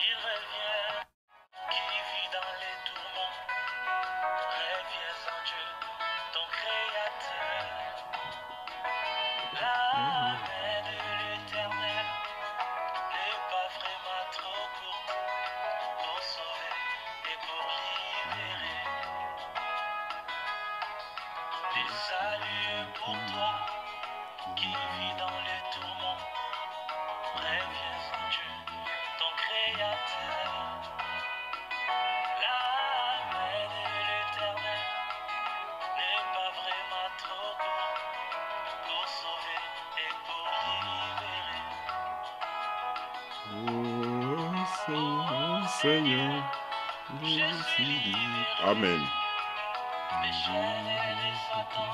Il revient, qui vit dans les tourments. Reviens en Dieu, ton Créateur. La main de l'Éternel n'est pas vraiment trop courte pour sauver et pour libérer. Le salut est pour toi qui vis dans les tourments. Reviens en Dieu, ton Créateur. La main de l'Éternel n'est pas vraiment trop courte pour sauver et pour libérer. Oh Seigneur, Je suis libéré. Amen. Des chaînes et des Satan,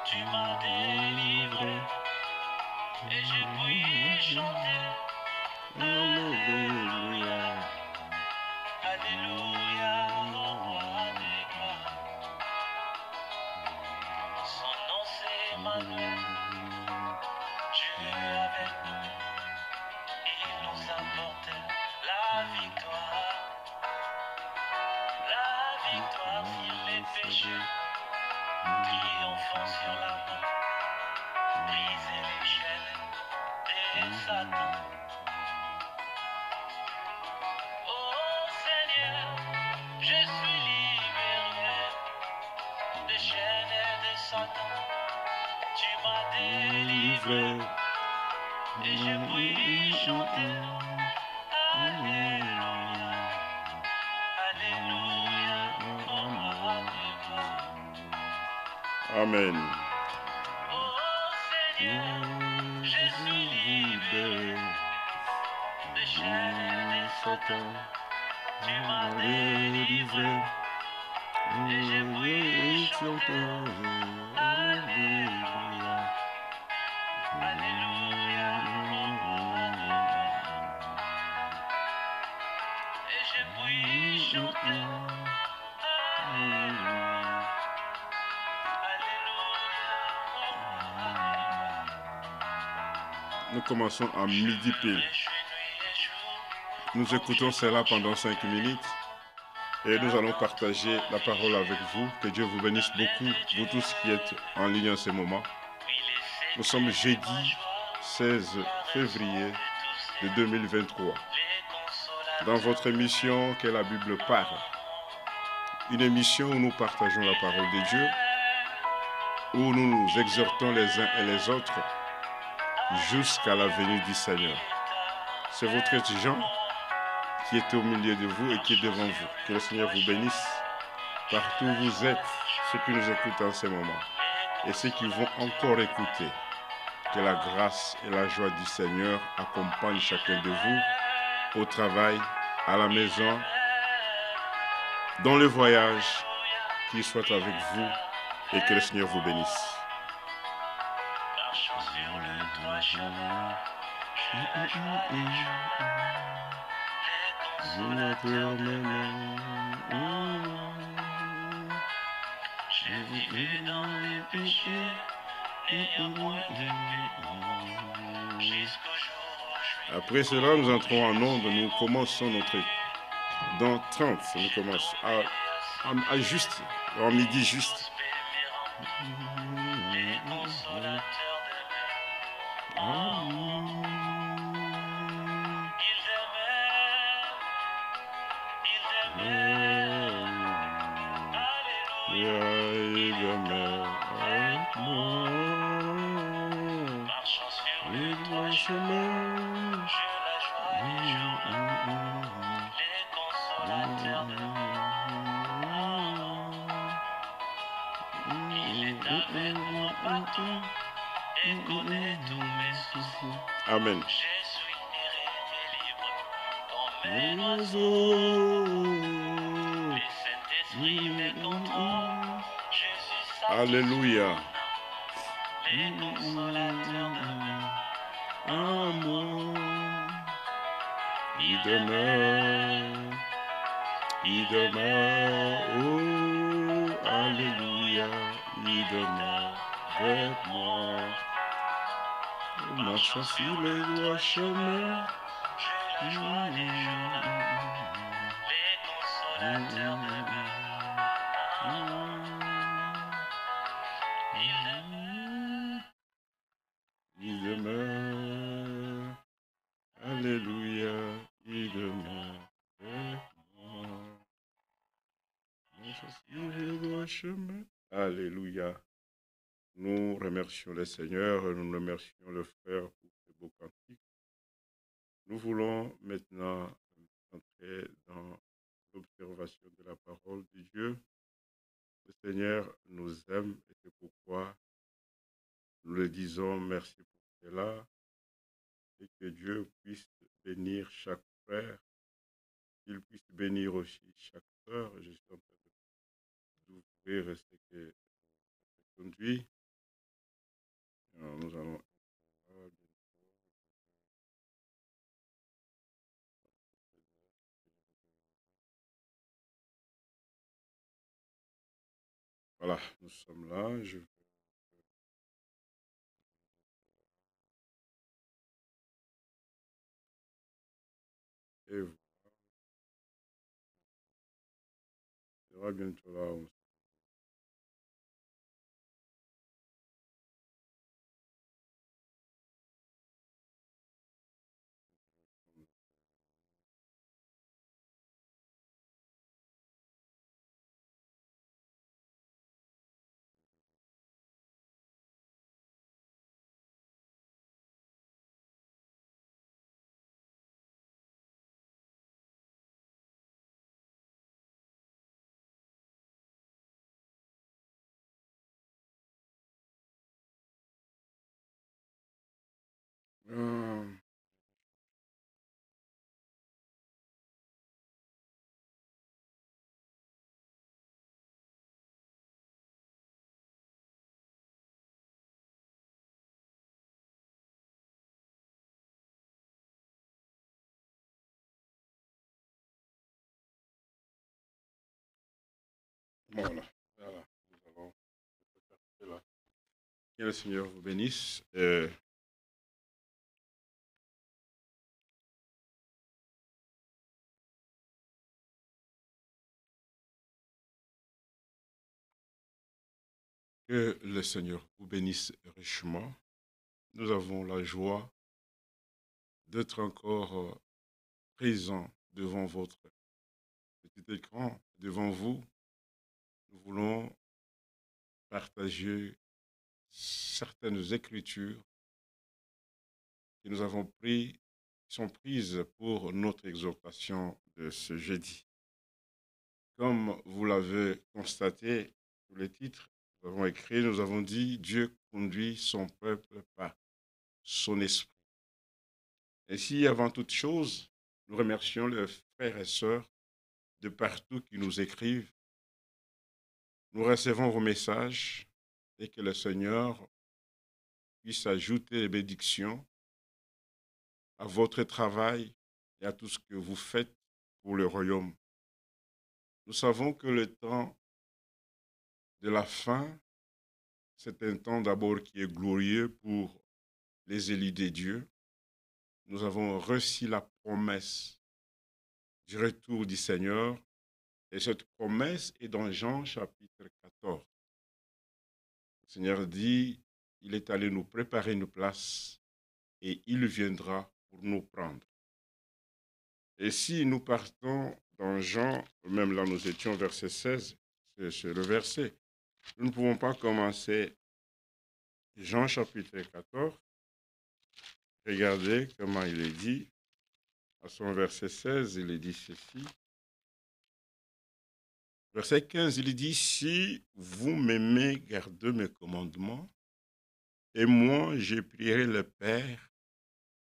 tu m'as délivré. Et je puis chanter. Alléluia. Alléluia, au roi des gloires. Son nom c'est Emmanuel, Dieu avec nous. Il nous apporte la victoire. La victoire sur les péchés, triomphant sur la mort, briser les chaînes de Satan. Oh Seigneur, je suis libéré des chaînes de Satan. Tu m'as délivré et je puis chanter. Alléluia, Alléluia, au roi des gloires. Amen. Oh Seigneur, je suis libéré des chaînes de Satan. Tu m'as délivré et je puis chanter. Alléluia, Alléluia, au roi des gloires. Et je puis chanter. Alléluia, Alléluia, au roi des gloires. Nous commençons à midi pile. Nous écoutons cela pendant 5 minutes et nous allons partager la parole avec vous. Que Dieu vous bénisse beaucoup, vous tous qui êtes en ligne en ce moment. Nous sommes jeudi 16 février de 2023. Dans votre émission qu'est la Bible parle, une émission où nous partageons la parole de Dieu, où nous nous exhortons les uns et les autres jusqu'à la venue du Seigneur. C'est votre Jean qui est au milieu de vous et qui est devant vous. Que le Seigneur vous bénisse partout où vous êtes, ceux qui nous écoutent en ce moment et ceux qui vont encore écouter. Que la grâce et la joie du Seigneur accompagnent chacun de vous au travail, à la maison, dans le voyage, qu'il soit avec vous et que le Seigneur vous bénisse. Marchons sur le droit chemin, j'ai la joie des jours, les consolateurs de j'ai vécu dans les péchés et au moins de jusqu'au jour où je suis. Après cela, nous entrons en onde, nous commençons notre... Dans 30, nous commençons à juste, en midi juste. Les consolateurs de ils demeurent, Alléluia. Marchons sur le droit chemin, j'ai la joie des jours, les consolateurs de il est avec moi partout et connaît tous mes soucis. Amen. Je suis erré et libre comme un oiseau. Le Saint-Esprit me contrôle. Jésus s'attend Alléluia. les consolateurs demeurent en moi. Il demeure, oh, alléluia, il demeure avec moi. Marchons sur le droit chemin, J'ai la joie des jours, les consolateurs demeurent. Il demeure. Alléluia, il demeure avec moi. Le droit chemin. Alléluia. Nous remercions le Seigneur, nous remercions le frère pour ce beau cantique. Nous voulons maintenant entrer dans l'observation de la parole de Dieu. Le Seigneur nous aime et c'est pourquoi nous le disons merci pour cela et que Dieu puisse bénir chaque frère, qu'il puisse bénir aussi chaque sœur. Je suis en train d'ouvrir ce que conduit. Alors, nous allons. Voilà, nous sommes là. Et vous sera bientôt là. Ah, voilà. Voilà. Nous allons faire là. Que le Seigneur vous bénisse. Que le Seigneur vous bénisse richement. Nous avons la joie d'être encore présents devant votre petit écran, devant vous. Nous voulons partager certaines écritures que nous avons prises, qui sont prises pour notre exhortation de ce jeudi. Comme vous l'avez constaté sur les titres, nous avons écrit, nous avons dit, Dieu conduit son peuple par son esprit. Ainsi, avant toute chose, nous remercions les frères et sœurs de partout qui nous écrivent. Nous recevons vos messages et que le Seigneur puisse ajouter les bénédictions à votre travail et à tout ce que vous faites pour le royaume. Nous savons que le temps de la fin, c'est un temps d'abord qui est glorieux pour les élus de Dieu. Nous avons reçu la promesse du retour du Seigneur et cette promesse est dans Jean chapitre 14. Le Seigneur dit, il est allé nous préparer une place et il viendra pour nous prendre. Et si nous partons dans Jean, même là nous étions verset 16, c'est le verset, nous ne pouvons pas commencer Jean chapitre 14. Regardez comment il est dit. À son verset 16, il est dit ceci. Verset 15, il dit, si vous m'aimez, gardez mes commandements, et moi je prierai le Père,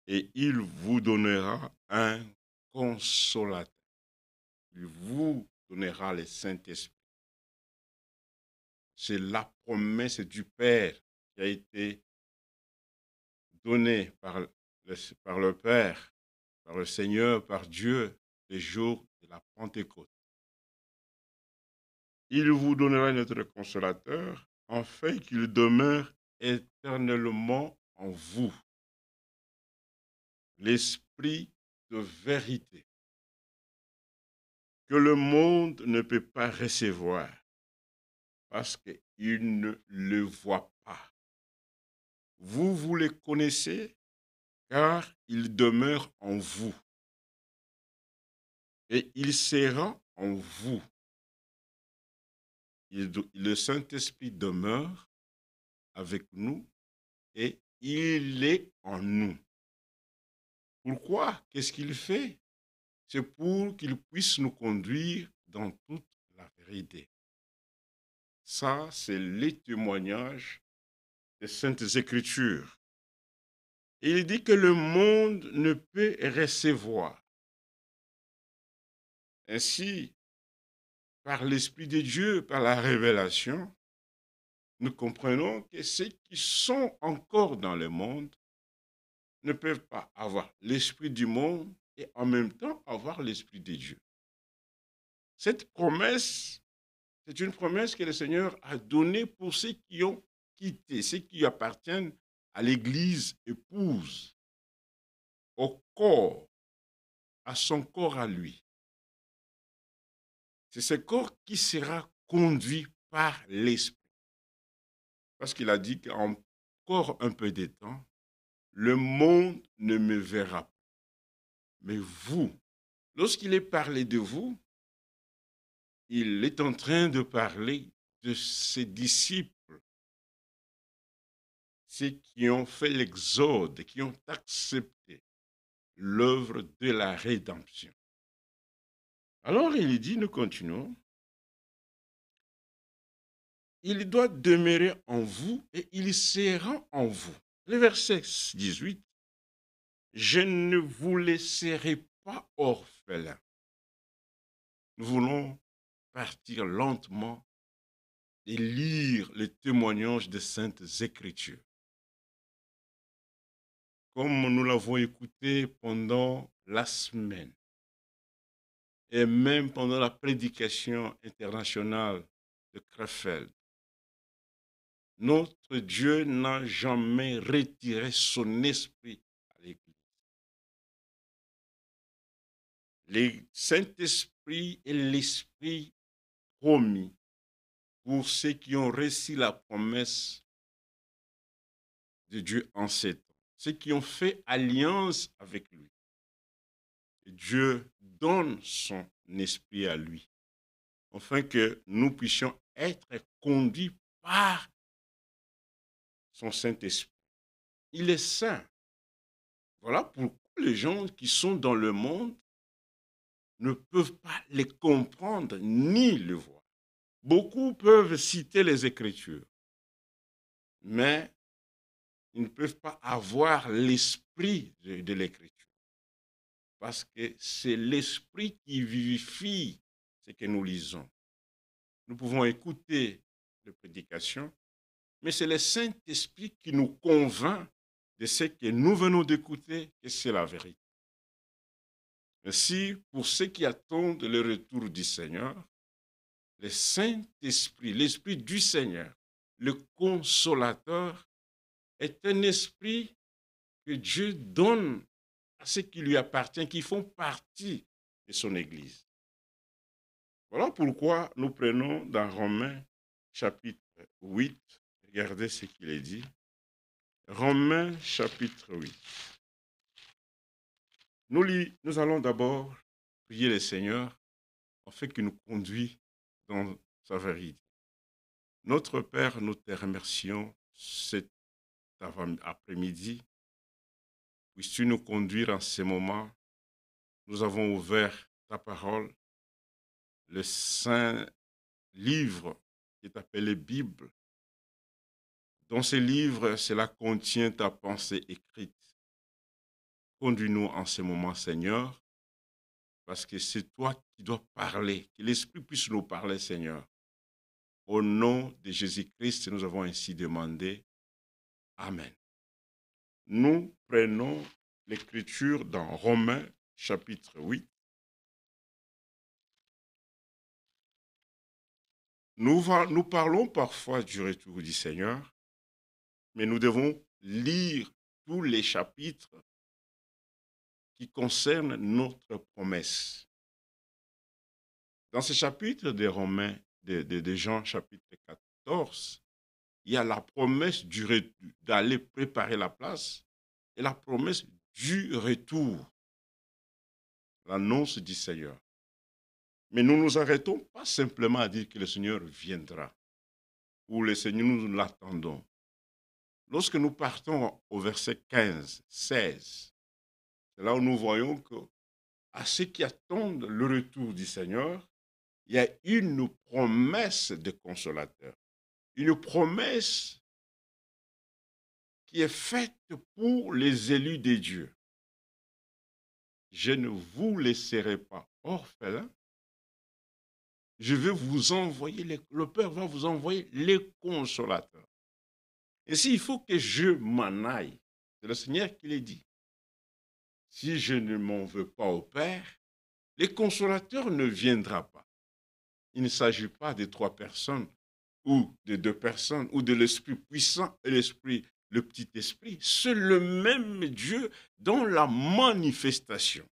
et il vous donnera un consolateur. Il vous donnera le Saint-Esprit. C'est la promesse du Père qui a été donnée par le Père, par le Seigneur, par Dieu, le jour de la Pentecôte. Il vous donnera notre consolateur, afin qu'il demeure éternellement en vous. L'Esprit vérité que le monde ne peut pas recevoir parce qu'il ne le voit pas. Vous les connaissez car il demeure en vous et il sera en vous. Le Saint-Esprit demeure avec nous et il est en nous. Pourquoi? Qu'est-ce qu'il fait? C'est pour qu'il puisse nous conduire dans toute la vérité. Ça, c'est les témoignages des Saintes Écritures. Il dit que le monde ne peut recevoir. Ainsi, par l'Esprit de Dieu, par la révélation, nous comprenons que ceux qui sont encore dans le monde ne peuvent pas avoir l'Esprit du monde et en même temps avoir l'Esprit de Dieu. Cette promesse, c'est une promesse que le Seigneur a donnée pour ceux qui ont quitté, ceux qui appartiennent à l'Église épouse, au corps, à son corps à lui. C'est ce corps qui sera conduit par l'Esprit. Parce qu'il a dit qu'encore un peu de temps, le monde ne me verra pas. Mais vous, lorsqu'il est parlé de vous, il est en train de parler de ses disciples, ceux qui ont fait l'exode, qui ont accepté l'œuvre de la rédemption. Alors il dit, nous continuons, il doit demeurer en vous et il sera en vous. Le verset 18, je ne vous laisserai pas orphelins. Nous voulons partir lentement et lire les témoignages des Saintes Écritures. Comme nous l'avons écouté pendant la semaine et même pendant la prédication internationale de Krefeld, notre Dieu n'a jamais retiré son esprit à l'Église. Le Saint-Esprit est l'Esprit promis pour ceux qui ont reçu la promesse de Dieu en ces temps, ceux qui ont fait alliance avec lui. Et Dieu donne son esprit à lui, afin que nous puissions être conduits par son Saint-Esprit. Il est saint. Voilà pourquoi les gens qui sont dans le monde ne peuvent pas les comprendre ni le voir. Beaucoup peuvent citer les Écritures, mais ils ne peuvent pas avoir l'esprit de l'Écriture. Parce que c'est l'esprit qui vivifie ce que nous lisons. Nous pouvons écouter les prédications, mais c'est le Saint-Esprit qui nous convainc de ce que nous venons d'écouter, que c'est la vérité. Ainsi, pour ceux qui attendent le retour du Seigneur, le Saint-Esprit, l'Esprit du Seigneur, le Consolateur, est un esprit que Dieu donne à ceux qui lui appartiennent, qui font partie de son Église. Voilà pourquoi nous prenons dans Romains chapitre 8, regardez ce qu'il est dit. Romains chapitre 8. Nous allons d'abord prier le Seigneur afin qu'il nous conduise dans sa vérité. Notre Père, nous te remercions cet après-midi. Puisses-tu nous conduire en ce moment? Nous avons ouvert ta parole, le saint livre qui est appelé Bible. Dans ce livre, cela contient ta pensée écrite. Conduis-nous en ce moment, Seigneur, parce que c'est toi qui dois parler, que l'Esprit puisse nous parler, Seigneur. Au nom de Jésus-Christ, nous avons ainsi demandé. Amen. Nous prenons l'Écriture dans Romains chapitre 8. Nous parlons parfois du retour du Seigneur, mais nous devons lire tous les chapitres qui concerne notre promesse. Dans ce chapitre des Romains, de Jean chapitre 14, il y a la promesse d'aller préparer la place et la promesse du retour, l'annonce du Seigneur. Mais nous ne nous arrêtons pas simplement à dire que le Seigneur viendra ou le Seigneur, nous l'attendons. Lorsque nous partons au verset 15, 16, c'est là où nous voyons que à ceux qui attendent le retour du Seigneur, il y a une promesse de consolateur, une promesse qui est faite pour les élus de Dieu. Je ne vous laisserai pas orphelins. Je vais vous envoyer, le Père va vous envoyer les consolateurs. Et s'il faut que je m'en aille, c'est le Seigneur qui l'a dit. Si je ne m'en veux pas au Père, les consolateurs ne viendront pas. Il ne s'agit pas de 3 personnes ou de 2 personnes ou de l'Esprit puissant et le petit esprit. C'est le même Dieu dans la manifestation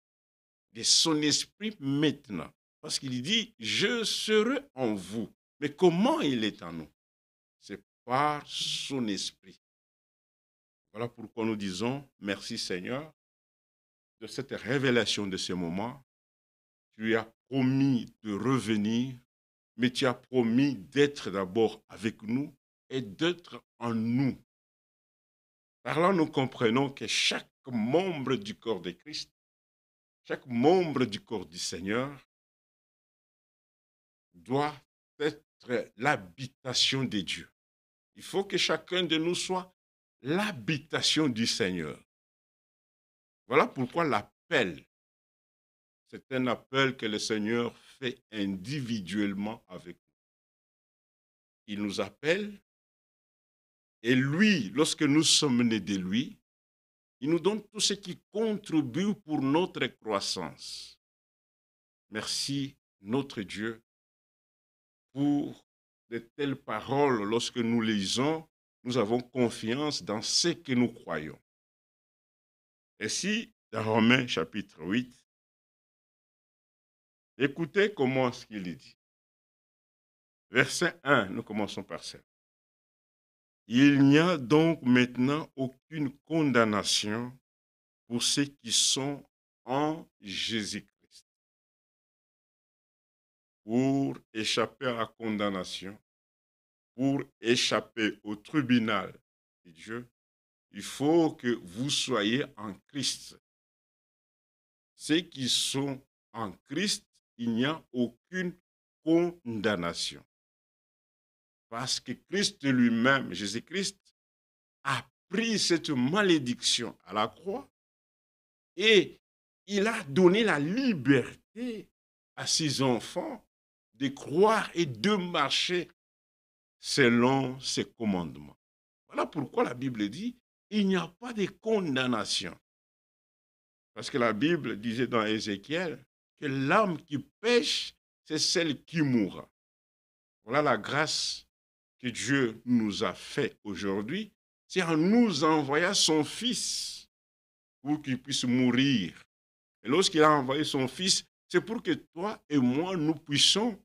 de son esprit maintenant. Parce qu'il dit, je serai en vous. Mais comment il est en nous? C'est par son esprit. Voilà pourquoi nous disons, merci Seigneur, de cette révélation de ce moment. Tu as promis de revenir, mais tu as promis d'être d'abord avec nous et d'être en nous. Par là, nous comprenons que chaque membre du corps de Christ, chaque membre du corps du Seigneur doit être l'habitation de Dieu. Il faut que chacun de nous soit l'habitation du Seigneur. Voilà pourquoi l'appel, c'est un appel que le Seigneur fait individuellement avec nous. Il nous appelle et lui, lorsque nous sommes nés de lui, il nous donne tout ce qui contribue pour notre croissance. Merci, notre Dieu, pour de telles paroles. Lorsque nous lisons, nous avons confiance dans ce que nous croyons. Ainsi, dans Romains chapitre 8, écoutez comment ce qu'il dit. Verset 1, nous commençons par ça. Il n'y a donc maintenant aucune condamnation pour ceux qui sont en Jésus-Christ. Pour échapper à la condamnation, pour échapper au tribunal de Dieu, il faut que vous soyez en Christ. Ceux qui sont en Christ, il n'y a aucune condamnation. Parce que Christ lui-même, Jésus-Christ, a pris cette malédiction à la croix et il a donné la liberté à ses enfants de croire et de marcher selon ses commandements. Voilà pourquoi la Bible dit, il n'y a pas de condamnation. Parce que la Bible disait dans Ézéchiel que l'âme qui pêche, c'est celle qui mourra. Voilà la grâce que Dieu nous a fait aujourd'hui, c'est en nous envoyant son Fils pour qu'il puisse mourir. Et lorsqu'il a envoyé son Fils, c'est pour que toi et moi, nous puissions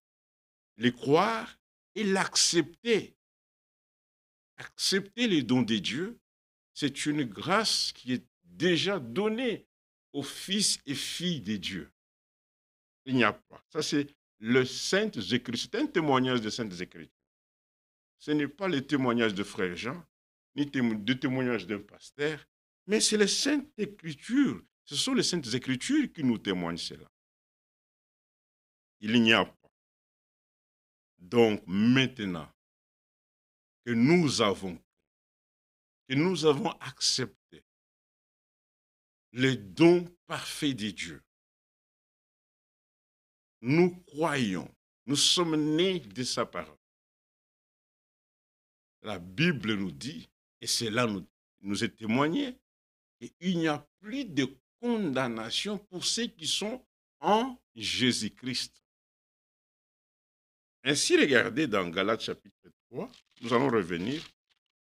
le croire et l'accepter. Accepter les dons de Dieu, c'est une grâce qui est déjà donnée aux fils et filles de Dieu. Il n'y a pas. Ça, c'est le Saintes Écritures. C'est un témoignage de Saintes Écritures. Ce n'est pas le témoignage de Frère Jean, ni le témoignage d'un pasteur, mais c'est les Saintes Écritures. Ce sont les Saintes Écritures qui nous témoignent cela. Il n'y a pas. Donc maintenant que nous avons accepté le don parfait de Dieu, nous croyons, nous sommes nés de sa parole. La Bible nous dit, et cela nous est témoigné, qu'il n'y a plus de condamnation pour ceux qui sont en Jésus-Christ. Ainsi, regardez dans Galates chapitre 3, nous allons revenir,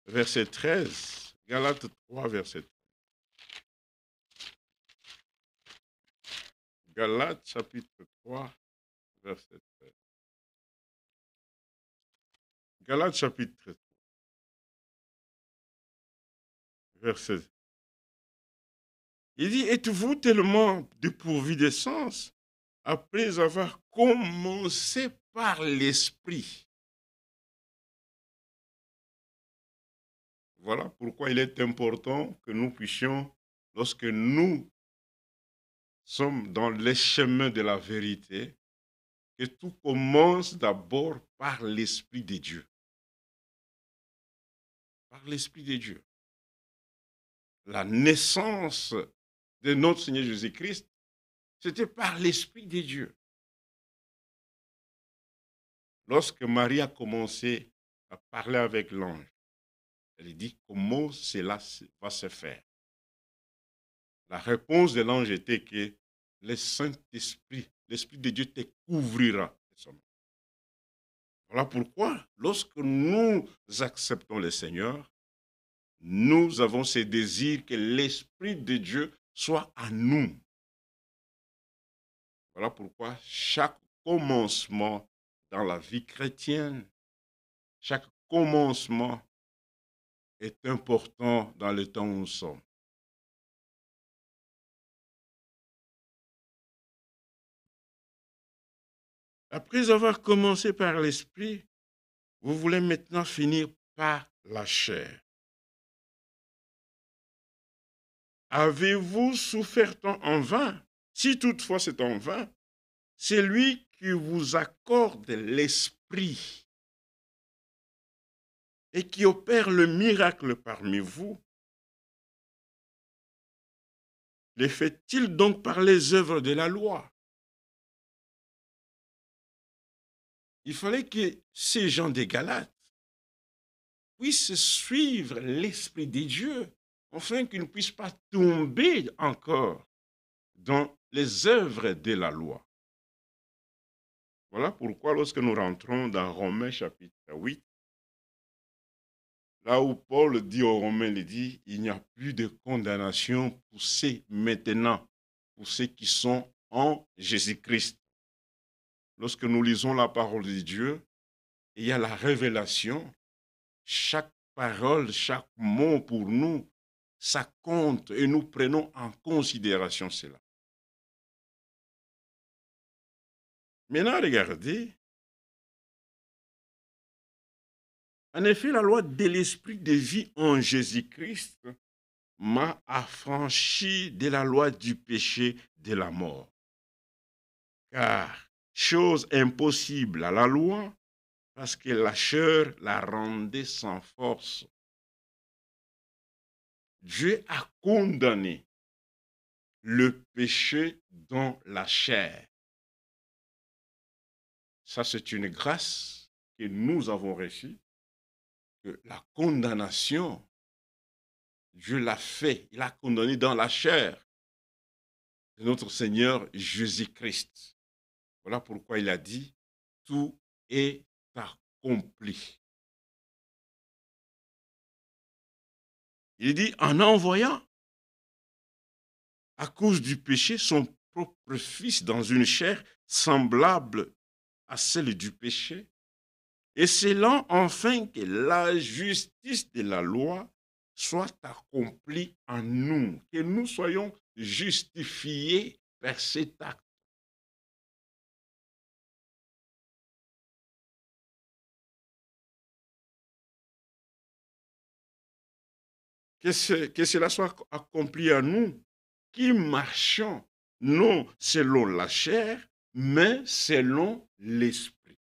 verset 13, Galates 3, verset 13. Galates chapitre 3, verset 13. Galates chapitre 3, verset. Il dit, êtes-vous tellement dépourvu de sens après avoir commencé par l'esprit? Voilà pourquoi il est important que nous puissions, lorsque nous sommes dans les chemins de la vérité, que tout commence d'abord par l'Esprit de Dieu. Par l'Esprit de Dieu. La naissance de notre Seigneur Jésus-Christ, c'était par l'Esprit de Dieu. Lorsque Marie a commencé à parler avec l'ange, elle dit comment cela va se faire. La réponse de l'ange était que le Saint-Esprit, l'Esprit de Dieu te couvrira. Voilà pourquoi, lorsque nous acceptons le Seigneur, nous avons ce désir que l'Esprit de Dieu soit à nous. Voilà pourquoi chaque commencement dans la vie chrétienne, chaque commencement est important dans le temps où nous sommes. Après avoir commencé par l'Esprit, vous voulez maintenant finir par la chair. Avez-vous souffert tant en vain? Si toutefois c'est en vain, c'est lui qui vous accorde l'Esprit et qui opère le miracle parmi vous. Le fait-il donc par les œuvres de la loi? Il fallait que ces gens des Galates puissent suivre l'Esprit de Dieu, afin qu'ils ne puissent pas tomber encore dans les œuvres de la loi. Voilà pourquoi lorsque nous rentrons dans Romains chapitre 8, là où Paul dit aux Romains, il dit, il n'y a plus de condamnation pour ceux maintenant, pour ceux qui sont en Jésus-Christ. Lorsque nous lisons la parole de Dieu, il y a la révélation. Chaque parole, chaque mot pour nous, ça compte et nous prenons en considération cela. Maintenant, regardez. En effet, la loi de l'esprit de vie en Jésus-Christ m'a affranchi de la loi du péché de la mort. Car, chose impossible à la loi, parce que la chair la rendait sans force. Dieu a condamné le péché dans la chair. Ça, c'est une grâce que nous avons reçue, que la condamnation, Dieu l'a fait, il a condamné dans la chair de notre Seigneur Jésus-Christ. Voilà pourquoi il a dit, tout est accompli. Il dit, en envoyant, à cause du péché, son propre fils dans une chair semblable à celle du péché, et c'est là enfin que la justice de la loi soit accomplie en nous, que nous soyons justifiés par cet acte. Que cela soit accompli en nous, qui marchons non selon la chair, mais selon l'esprit.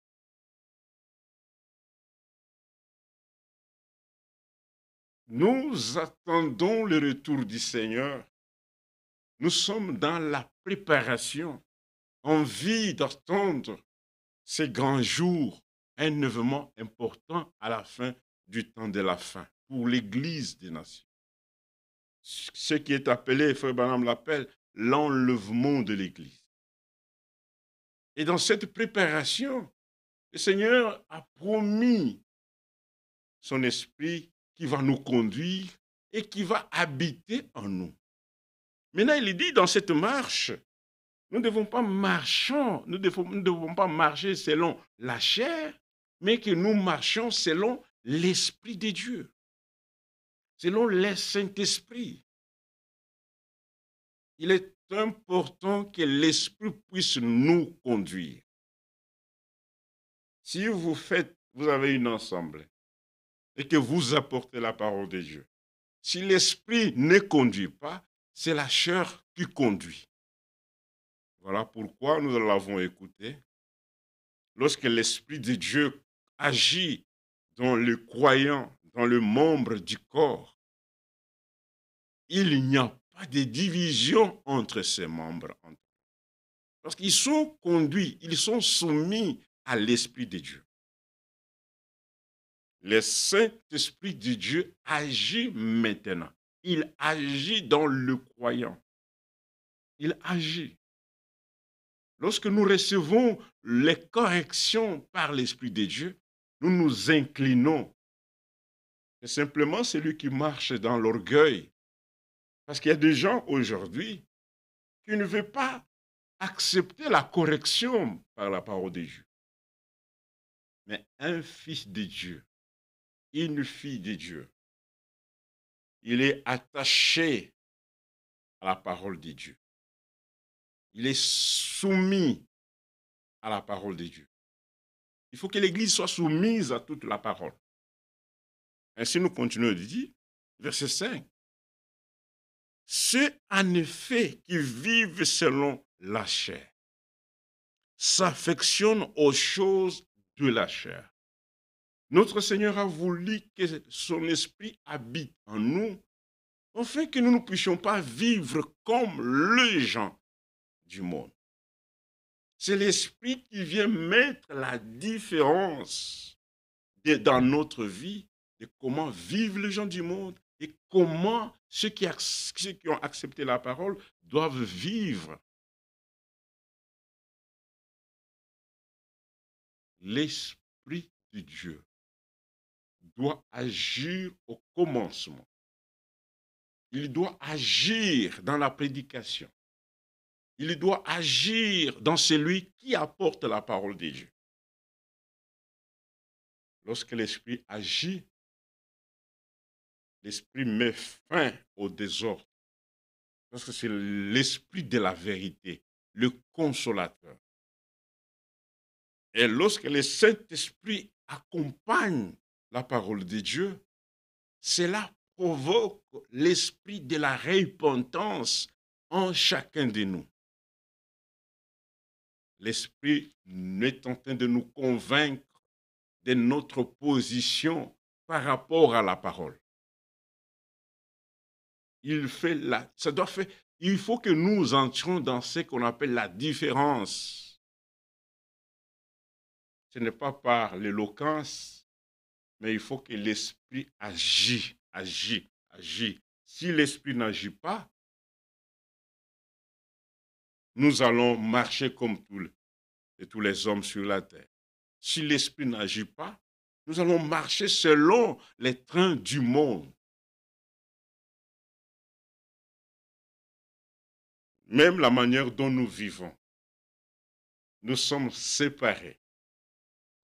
Nous attendons le retour du Seigneur. Nous sommes dans la préparation, envie d'attendre ces grands jours, un événement important à la fin du temps de la fin pour l'Église des nations. Ce qui est appelé, Frère Branham l'appelle, l'enlèvement de l'Église. Et dans cette préparation, le Seigneur a promis son esprit qui va nous conduire et qui va habiter en nous. Maintenant, il dit dans cette marche, Nous ne devons pas marcher selon la chair, mais que nous marchions selon l'Esprit de Dieu, selon le Saint-Esprit. Il est important que l'Esprit puisse nous conduire. Si vous avez une assemblée et que vous apportez la parole de Dieu, si l'Esprit ne conduit pas, c'est la chair qui conduit. Voilà pourquoi nous l'avons écouté. Lorsque l'Esprit de Dieu agit dans le croyant, dans le membre du corps, il n'y a pas de division entre ces membres. Parce qu'ils sont conduits, ils sont soumis à l'Esprit de Dieu. Le Saint-Esprit de Dieu agit maintenant. Il agit dans le croyant. Il agit. Lorsque nous recevons les corrections par l'Esprit de Dieu, nous nous inclinons. C'est simplement celui qui marche dans l'orgueil. Parce qu'il y a des gens aujourd'hui qui ne veulent pas accepter la correction par la parole de Dieu. Mais un fils de Dieu, une fille de Dieu, il est attaché à la parole de Dieu. Il est soumis à la parole de Dieu. Il faut que l'Église soit soumise à toute la parole. Ainsi, nous continuons de dire, verset 5. Ceux en effet qui vivent selon la chair s'affectionnent aux choses de la chair. Notre Seigneur a voulu que son esprit habite en nous, afin que nous ne puissions pas vivre comme les gens du monde. C'est l'esprit qui vient mettre la différence dans notre vie de comment vivent les gens du monde et comment ceux qui ont accepté la parole doivent vivre. L'Esprit de Dieu doit agir au commencement. Il doit agir dans la prédication. Il doit agir dans celui qui apporte la parole de Dieu. Lorsque l'Esprit agit, l'Esprit met fin au désordre. Parce que c'est l'Esprit de la vérité, le consolateur. Et lorsque le Saint-Esprit accompagne la parole de Dieu, cela provoque l'esprit de la repentance en chacun de nous. L'Esprit est en train de nous convaincre de notre position par rapport à la parole. Il faut que nous entrions dans ce qu'on appelle la différence. Ce n'est pas par l'éloquence, mais il faut que l'Esprit agisse. Si l'Esprit n'agit pas, nous allons marcher comme tous les hommes sur la terre. Si l'Esprit n'agit pas, nous allons marcher selon les trains du monde. Même la manière dont nous vivons, nous sommes séparés.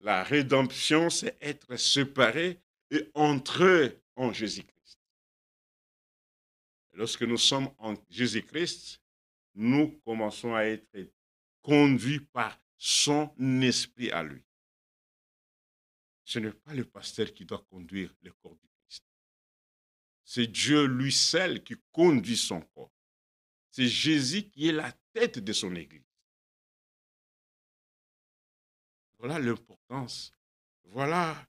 La rédemption, c'est être séparés et entrer en Jésus-Christ. Lorsque nous sommes en Jésus-Christ, nous commençons à être conduits par son esprit à lui. Ce n'est pas le pasteur qui doit conduire le corps du Christ. C'est Dieu lui seul qui conduit son corps. C'est Jésus qui est la tête de son Église. Voilà l'importance. Voilà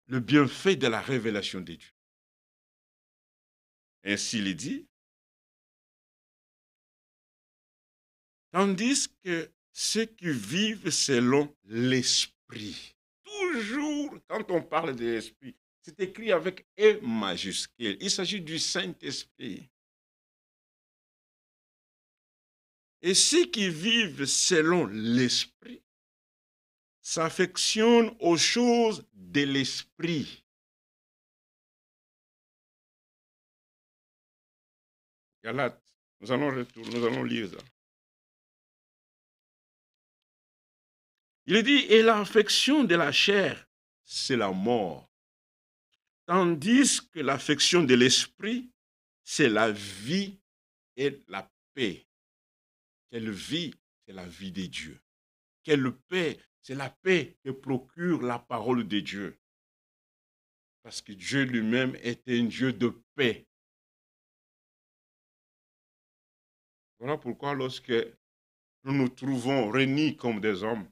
le bienfait de la révélation de Dieu. Ainsi il est dit. Tandis que ceux qui vivent selon l'esprit, toujours quand on parle de l'esprit, c'est écrit avec E majuscule. Il s'agit du Saint-Esprit. Et ceux qui vivent selon l'esprit s'affectionnent aux choses de l'esprit. Galates, nous allons lire ça. Il dit, et l'affection de la chair, c'est la mort. Tandis que l'affection de l'esprit, c'est la vie et la paix. Quelle vie, c'est la vie de Dieu. Quelle paix, c'est la paix que procure la parole de Dieu. Parce que Dieu lui-même est un Dieu de paix. Voilà pourquoi lorsque nous nous trouvons réunis comme des hommes,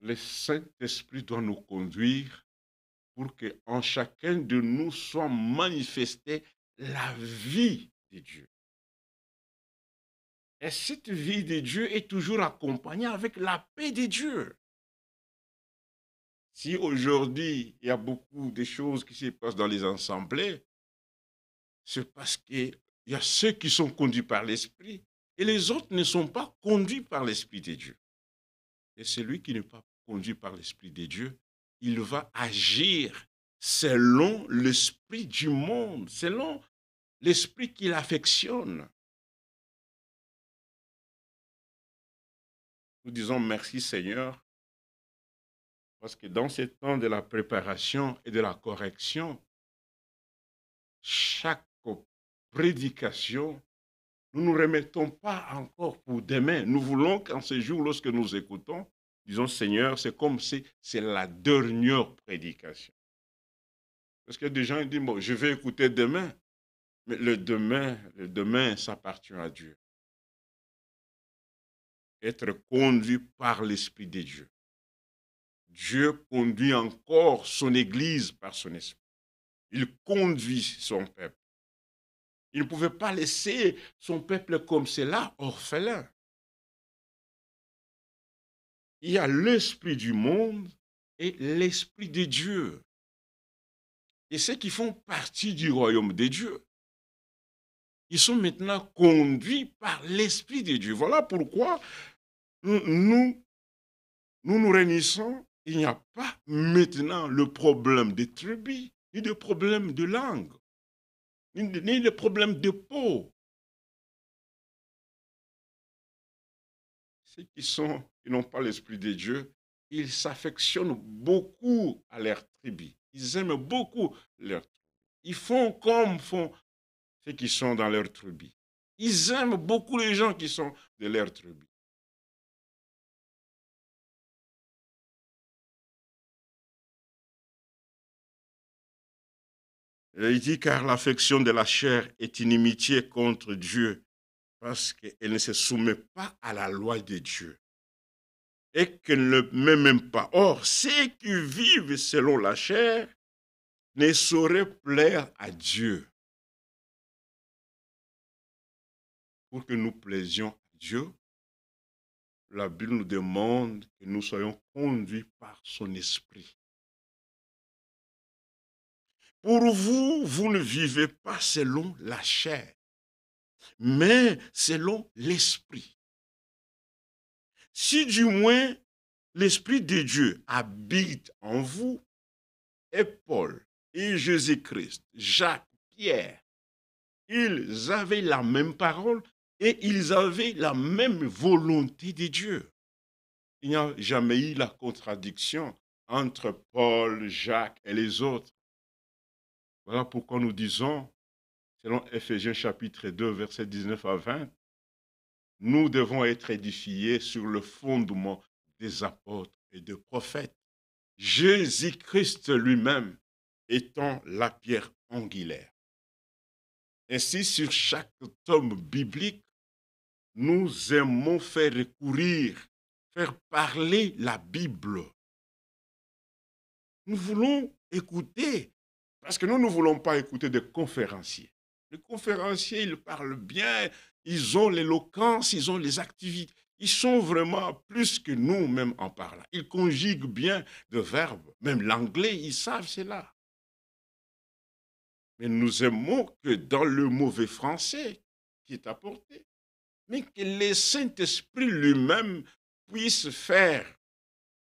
le Saint-Esprit doit nous conduire pour qu'en chacun de nous soit manifestée la vie de Dieu. Et cette vie de Dieu est toujours accompagnée avec la paix de Dieu. Si aujourd'hui, il y a beaucoup de choses qui se passent dans les assemblées, c'est parce qu'il y a ceux qui sont conduits par l'Esprit et les autres ne sont pas conduits par l'Esprit de Dieu. Et celui qui n'est pas conduit par l'Esprit de Dieu, il va agir selon l'esprit du monde, selon l'esprit qu'il affectionne. Nous disons merci Seigneur, parce que dans ces temps de la préparation et de la correction, chaque prédication, nous ne nous remettons pas encore pour demain. Nous voulons qu'en ce jour, lorsque nous écoutons, disons Seigneur, c'est comme si c'est la dernière prédication. Parce que des gens disent, bon, je vais écouter demain. Mais le demain, ça appartient à Dieu. Être conduit par l'Esprit de Dieu. Dieu conduit encore son Église par son Esprit. Il conduit son peuple. Il ne pouvait pas laisser son peuple comme cela, orphelin. Il y a l'Esprit du monde et l'Esprit de Dieu. Et ceux qui font partie du royaume de Dieu, ils sont maintenant conduits par l'Esprit de Dieu. Voilà pourquoi nous réunissons. Il n'y a pas maintenant le problème de tribus, ni de problème de langue, ni de problème de peau. Ceux qui n'ont pas l'Esprit de Dieu, ils s'affectionnent beaucoup à leur tribu. Ils aiment beaucoup leur tribu. Ils font comme font ceux qui sont dans leur tribu. Ils aiment beaucoup les gens qui sont de leur tribu. Et il dit, car l'affection de la chair est inimitié contre Dieu, parce qu'elle ne se soumet pas à la loi de Dieu, et qu'elle ne m'aime pas. Or, ceux qui vivent selon la chair ne sauraient plaire à Dieu. Pour que nous plaisions à Dieu, la Bible nous demande que nous soyons conduits par son esprit. Pour vous, vous ne vivez pas selon la chair, mais selon l'esprit. Si du moins l'Esprit de Dieu habite en vous, et Paul, et Jésus-Christ, Jacques, Pierre, ils avaient la même parole et ils avaient la même volonté de Dieu. Il n'y a jamais eu la contradiction entre Paul, Jacques et les autres. Voilà pourquoi nous disons, selon Éphésiens chapitre 2, versets 19 à 20, nous devons être édifiés sur le fondement des apôtres et des prophètes. Jésus-Christ lui-même étant la pierre angulaire. Ainsi, sur chaque tome biblique, nous aimons faire recourir, faire parler la Bible. Nous voulons écouter, parce que nous ne voulons pas écouter des conférenciers. Les conférenciers, ils parlent bien, ils ont l'éloquence, ils ont les activités. Ils sont vraiment plus que nous, même en parlant. Ils conjuguent bien de verbes. Même l'anglais, ils savent cela. Mais nous aimons que dans le mauvais français qui est apporté, mais que le Saint-Esprit lui-même puisse faire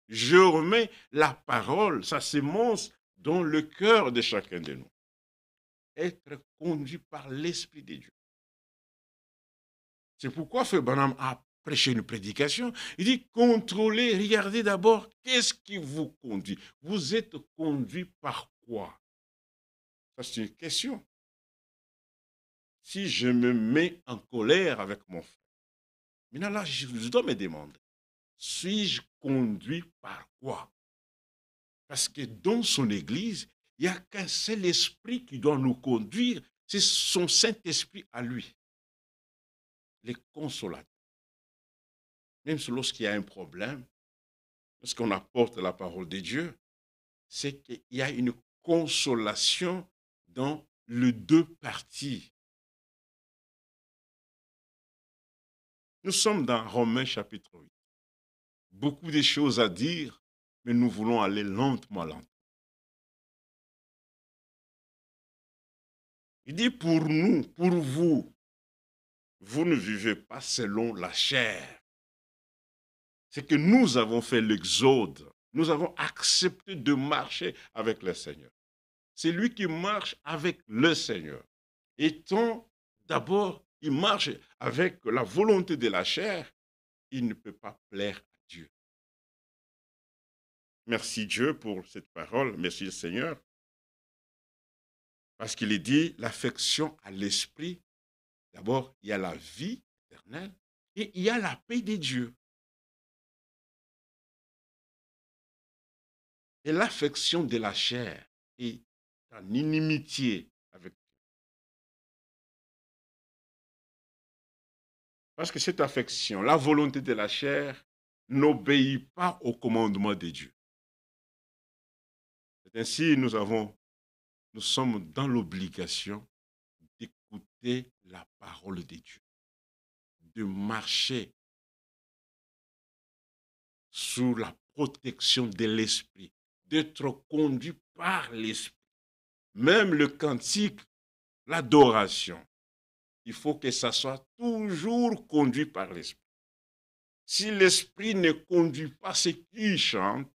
germer la parole, sa sémence, dans le cœur de chacun de nous. Être conduit par l'Esprit de Dieu. C'est pourquoi Frère Branham a prêcher une prédication, il dit contrôlez, regardez d'abord qu'est-ce qui vous conduit. Vous êtes conduit par quoi? Ça, c'est une question. Si je me mets en colère avec mon frère, maintenant là, je dois me demander, suis-je conduit par quoi? Parce que dans son église, il n'y a qu'un seul esprit qui doit nous conduire, c'est son Saint-Esprit à lui, les consolateurs. Même lorsqu'il y a un problème, lorsqu'on apporte la parole de Dieu, c'est qu'il y a une consolation dans les deux parties. Nous sommes dans Romains chapitre 8. Beaucoup de choses à dire, mais nous voulons aller lentement. Il dit pour nous, pour vous, vous ne vivez pas selon la chair. C'est que nous avons fait l'exode. Nous avons accepté de marcher avec le Seigneur. C'est lui qui marche avec le Seigneur. Étant d'abord, il marche avec la volonté de la chair, il ne peut pas plaire à Dieu. Merci Dieu pour cette parole. Merci Seigneur. Parce qu'il est dit, l'affection à l'esprit, d'abord, il y a la vie éternelle et il y a la paix de Dieu. Et l'affection de la chair est en inimitié avec Dieu. Parce que cette affection, la volonté de la chair, n'obéit pas au commandement de Dieu. C'est ainsi nous sommes dans l'obligation d'écouter la parole de Dieu, de marcher sous la protection de l'esprit, d'être conduit par l'esprit. Même le cantique, l'adoration, il faut que ça soit toujours conduit par l'esprit. Si l'esprit ne conduit pas ceux qui chantent,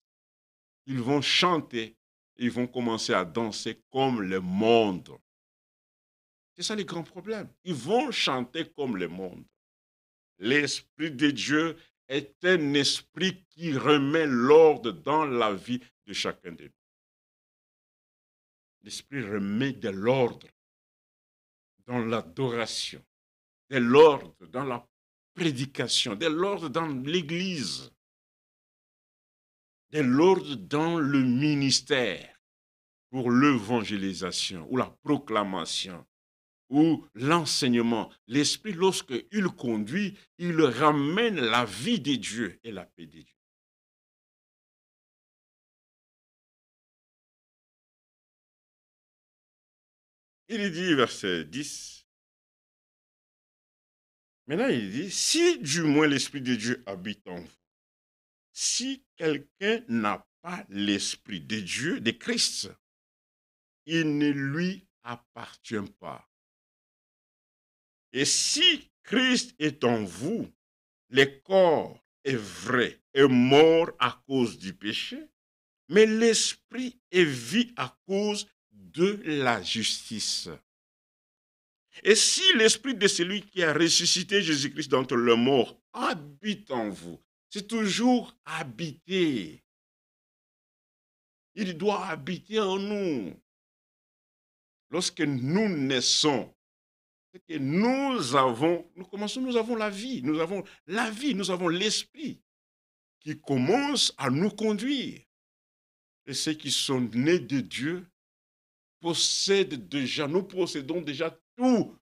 ils vont chanter, ils vont commencer à danser comme le monde. C'est ça le grand problème. Ils vont chanter comme le monde. L'Esprit de Dieu est un esprit qui remet l'ordre dans la vie de chacun de nous. L'Esprit remet de l'ordre dans l'adoration, de l'ordre dans la prédication, de l'ordre dans l'Église, de l'ordre dans le ministère pour l'évangélisation ou la proclamation ou l'enseignement. L'Esprit, lorsqu'il conduit, il ramène la vie de Dieu et la paix de Dieu. Il dit, verset 10, maintenant il dit, si du moins l'Esprit de Dieu habite en vous, si quelqu'un n'a pas l'Esprit de Dieu, de Christ, il ne lui appartient pas. Et si Christ est en vous, le corps est vrai, est mort à cause du péché, mais l'esprit est vie à cause de la justice. Et si l'esprit de celui qui a ressuscité Jésus-Christ d'entre les morts habite en vous, c'est toujours habiter. Il doit habiter en nous. Lorsque nous naissons, c'est que nous avons la vie, nous avons l'esprit qui commence à nous conduire. Et ceux qui sont nés de Dieu nous possédons déjà tout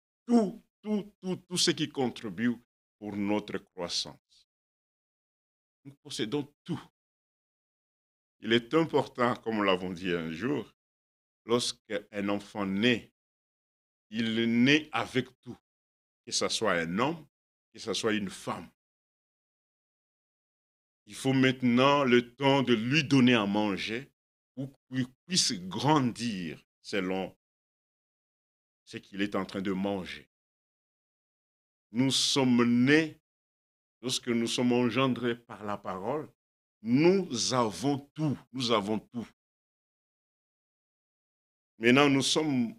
ce qui contribue pour notre croissance. Nous possédons tout. Il est important, comme nous l'avons dit un jour, lorsqu'un enfant naît, il naît avec tout, que ce soit un homme, que ce soit une femme. Il faut maintenant le temps de lui donner à manger pour qu'il puisse grandir selon ce qu'il est en train de manger. Nous sommes nés, lorsque nous sommes engendrés par la parole, nous avons tout. Maintenant, nous sommes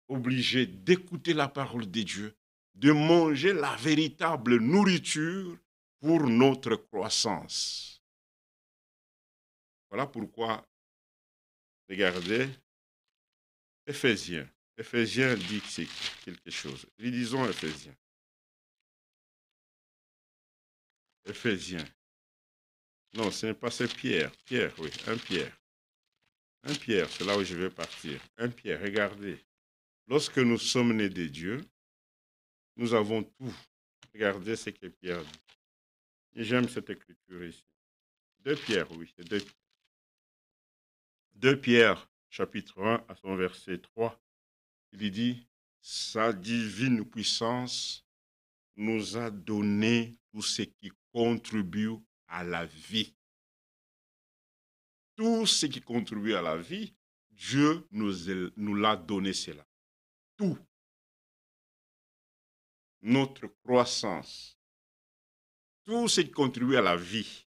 obligés d'écouter la parole de Dieu de manger la véritable nourriture pour notre croissance. Voilà pourquoi, regardez, Éphésiens. Éphésiens dit que c'est quelque chose. Lisons Éphésiens. Éphésiens. Non, ce n'est pas, c'est Pierre. Pierre, oui, un Pierre. Un Pierre, c'est là où je vais partir. Un Pierre, regardez. Lorsque nous sommes nés de Dieu, nous avons tout. Regardez ce que Pierre dit. Et j'aime cette écriture ici. 2 Pierre, oui, c'est 2 Pierre, chapitre 1, à son verset 3. Il dit, sa divine puissance nous a donné tout ce qui contribue à la vie. Tout ce qui contribue à la vie, Dieu nous l'a donné cela. Tout. Notre croissance. Tout ce qui contribue à la vie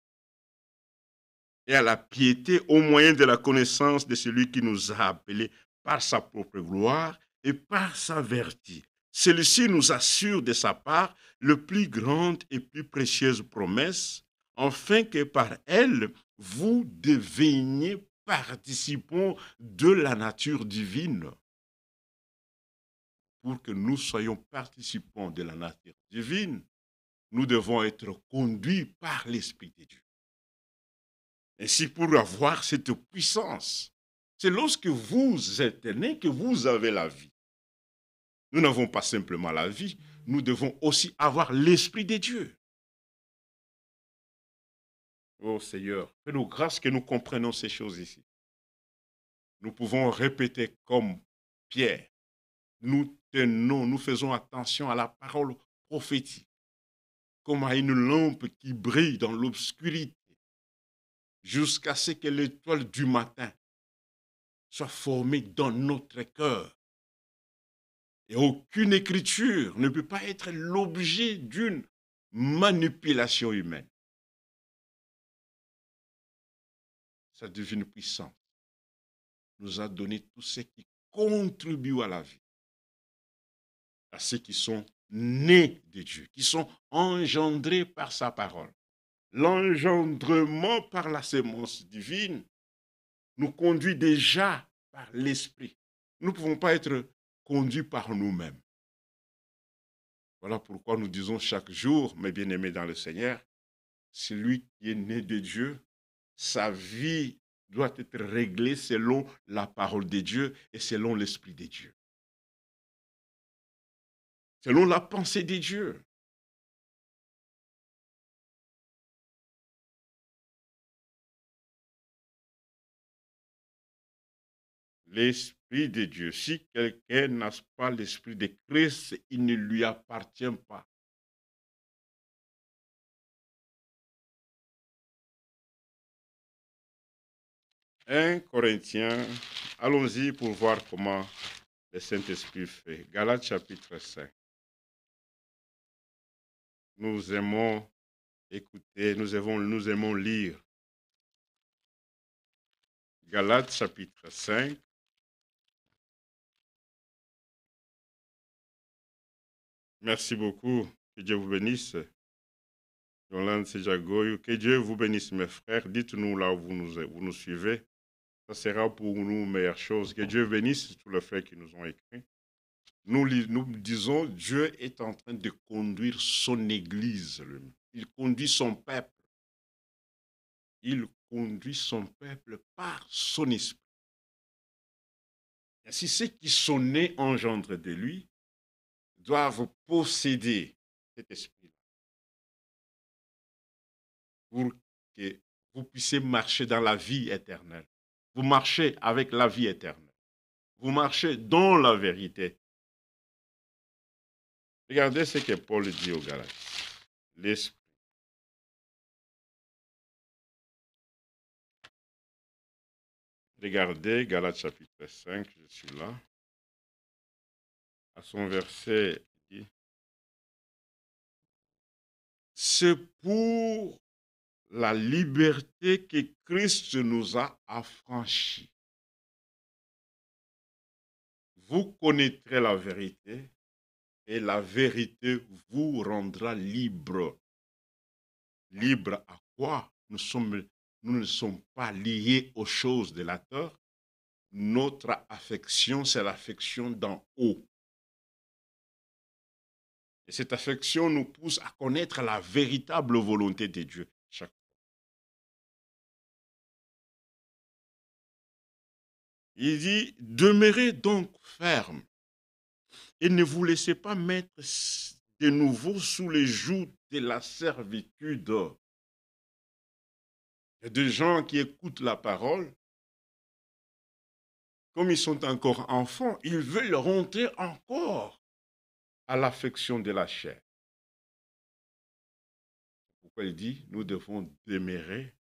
et à la piété au moyen de la connaissance de celui qui nous a appelés par sa propre gloire et par sa vertu. Celui-ci nous assure de sa part le plus grande et plus précieuse promesse, afin que par elle, vous deveniez participants de la nature divine. Pour que nous soyons participants de la nature divine, nous devons être conduits par l'Esprit de Dieu. Ainsi, pour avoir cette puissance, c'est lorsque vous êtes né que vous avez la vie. Nous n'avons pas simplement la vie, nous devons aussi avoir l'Esprit de Dieu. Oh Seigneur, fais-nous grâce que nous comprenions ces choses ici. Nous pouvons répéter comme Pierre. Nous tenons, nous faisons attention à la parole prophétique, comme à une lampe qui brille dans l'obscurité, jusqu'à ce que l'étoile du matin soit formée dans notre cœur. Et aucune écriture ne peut pas être l'objet d'une manipulation humaine. Sa divine puissance nous a donné tout ce qui contribue à la vie, à ceux qui sont nés de Dieu, qui sont engendrés par sa parole. L'engendrement par la sémence divine nous conduit déjà par l'Esprit. Nous ne pouvons pas être conduits par nous-mêmes. Voilà pourquoi nous disons chaque jour, mes bien-aimés dans le Seigneur, celui qui est né de Dieu, sa vie doit être réglée selon la parole de Dieu et selon l'Esprit de Dieu. Selon la pensée de Dieu. L'Esprit de Dieu. Si quelqu'un n'a pas l'Esprit de Christ, il ne lui appartient pas. Un Corinthiens, allons-y pour voir comment le Saint-Esprit fait. Galates chapitre 5. Nous aimons écouter, nous aimons lire. Galates chapitre 5. Merci beaucoup. Que Dieu vous bénisse. Yolande Sejagoyou. Que Dieu vous bénisse, mes frères. Dites-nous là où vous nous suivez. Ça sera pour nous meilleure chose. Que Dieu bénisse tous les frères qui nous ont écrit. Nous disons, Dieu est en train de conduire son Église. Il conduit son peuple. Il conduit son peuple par son esprit. Ainsi, ceux qui sont nés engendrés de lui doivent posséder cet esprit-là pour que vous puissiez marcher dans la vie éternelle. Vous marchez avec la vie éternelle. Vous marchez dans la vérité. Regardez ce que Paul dit aux Galates. L'esprit. Regardez Galates chapitre 5, je suis là. À son verset, il dit, c'est pour la liberté que Christ nous a affranchis. Vous connaîtrez la vérité et la vérité vous rendra libre. Libre à quoi? Nous ne sommes pas liés aux choses de la terre. Notre affection, c'est l'affection d'en haut. Et cette affection nous pousse à connaître la véritable volonté de Dieu. Il dit, demeurez donc ferme et ne vous laissez pas mettre de nouveau sous les jougs de la servitude. Il y a des gens qui écoutent la parole, comme ils sont encore enfants, ils veulent rentrer encore à l'affection de la chair. Pourquoi il dit, nous devons demeurer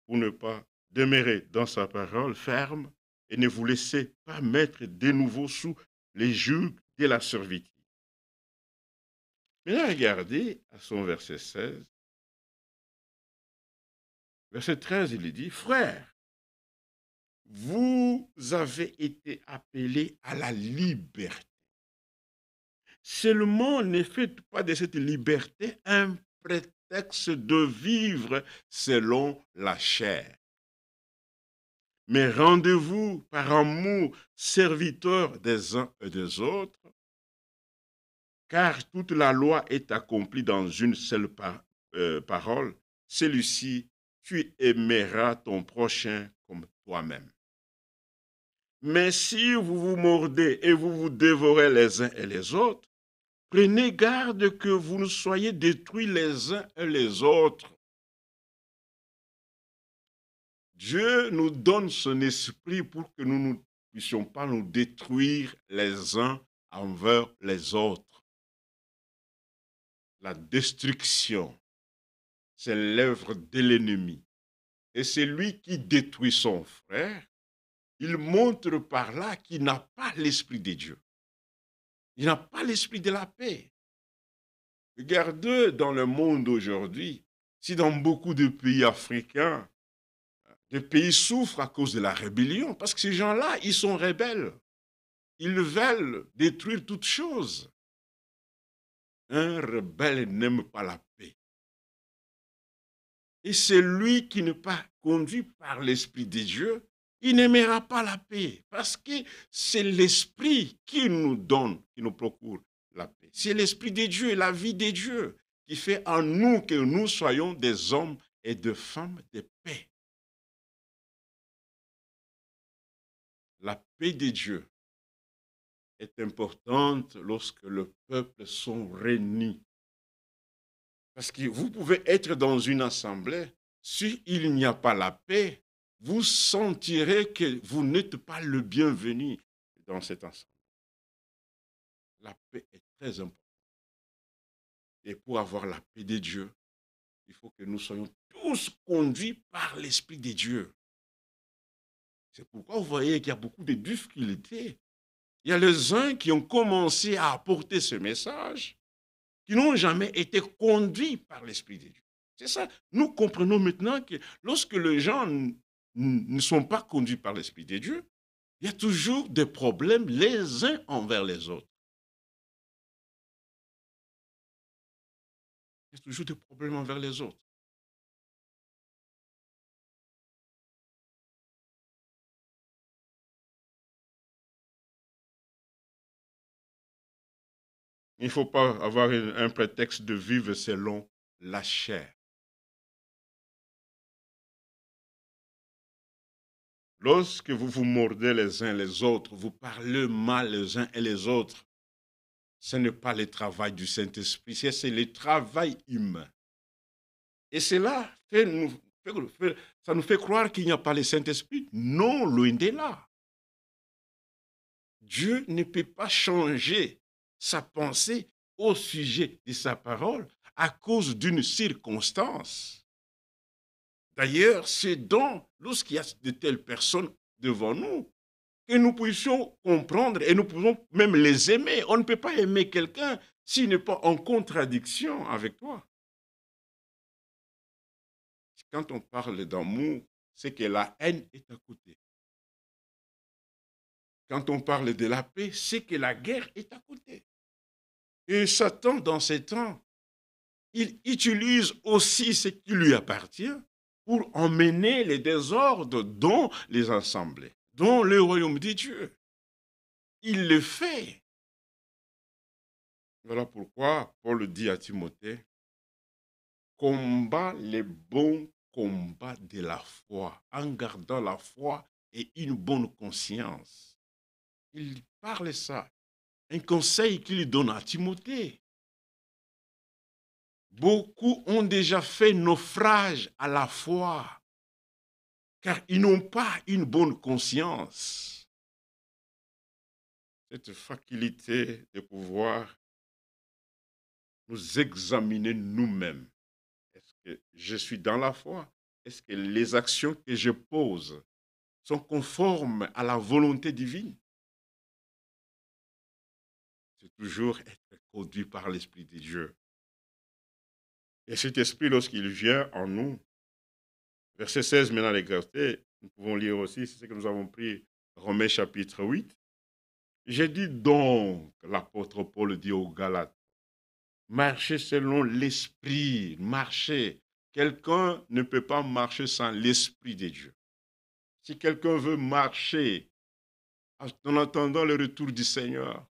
pour ne pas demeurer dans sa parole ferme et ne vous laissez pas mettre de nouveau sous les jougs de la servitude. Maintenant, regardez à son verset 16. Verset 13, il dit, frères, vous avez été appelés à la liberté. Seulement, ne faites pas de cette liberté un prétexte de vivre selon la chair. Mais rendez-vous par amour serviteurs des uns et des autres, car toute la loi est accomplie dans une seule parole, celui-ci, tu aimeras ton prochain comme toi-même. Mais si vous vous mordez et vous vous dévorez les uns et les autres, prenez garde que vous ne soyez détruits les uns et les autres. Dieu nous donne son esprit pour que nous ne puissions pas nous détruire les uns envers les autres. La destruction, c'est l'œuvre de l'ennemi. Et c'est lui qui détruit son frère. Il montre par là qu'il n'a pas l'esprit de Dieu. Il n'a pas l'esprit de la paix. Regardez dans le monde aujourd'hui, si dans beaucoup de pays africains, des pays souffrent à cause de la rébellion, parce que ces gens-là, ils sont rebelles. Ils veulent détruire toute chose. Un rebelle n'aime pas la paix. Et celui qui n'est pas conduit par l'Esprit de Dieu, il n'aimera pas la paix, parce que c'est l'Esprit qui nous donne, qui nous procure la paix. C'est l'Esprit de Dieu et la vie de Dieu qui fait en nous que nous soyons des hommes et des femmes de paix. La paix de Dieu est importante lorsque le peuple sont réunis. Parce que vous pouvez être dans une assemblée, s'il n'y a pas la paix, vous sentirez que vous n'êtes pas le bienvenu dans cette assemblée. La paix est très importante. Et pour avoir la paix de Dieu, il faut que nous soyons tous conduits par l'Esprit de Dieu. C'est pourquoi vous voyez qu'il y a beaucoup de difficultés. Il y a les uns qui ont commencé à apporter ce message, qui n'ont jamais été conduits par l'Esprit de Dieu. C'est ça. Nous comprenons maintenant que lorsque les gens ne sont pas conduits par l'Esprit de Dieu, il y a toujours des problèmes les uns envers les autres. Il y a toujours des problèmes envers les autres. Il ne faut pas avoir un prétexte de vivre selon la chair. Lorsque vous vous mordez les uns les autres, vous parlez mal les uns et les autres, ce n'est pas le travail du Saint-Esprit, c'est le travail humain. Et cela ça nous fait croire qu'il n'y a pas le Saint-Esprit. Non, loin de là. Dieu ne peut pas changer sa pensée au sujet de sa parole à cause d'une circonstance. D'ailleurs, c'est donc lorsqu'il y a de telles personnes devant nous que nous puissions comprendre et nous pouvons même les aimer. On ne peut pas aimer quelqu'un s'il n'est pas en contradiction avec toi. Quand on parle d'amour, c'est que la haine est à côté. Quand on parle de la paix, c'est que la guerre est à côté. Et Satan, dans ces temps, il utilise aussi ce qui lui appartient pour emmener les désordres dans les assemblées, dans le royaume de Dieu. Il le fait. Voilà pourquoi Paul dit à Timothée, combat les bons combats de la foi, en gardant la foi et une bonne conscience. Il parle ça, un conseil qu'il donne à Timothée. Beaucoup ont déjà fait naufrage à la foi, car ils n'ont pas une bonne conscience. Cette faculté de pouvoir nous examiner nous-mêmes. Est-ce que je suis dans la foi? Est-ce que les actions que je pose sont conformes à la volonté divine? C'est toujours être conduit par l'Esprit de Dieu. Et cet Esprit, lorsqu'il vient en nous, verset 16, maintenant l'exercer, nous pouvons lire aussi, c'est ce que nous avons pris, Romains chapitre 8. J'ai dit donc, l'apôtre Paul dit aux Galates, marchez selon l'Esprit, marchez. Quelqu'un ne peut pas marcher sans l'Esprit de Dieu. Si quelqu'un veut marcher en attendant le retour du Seigneur,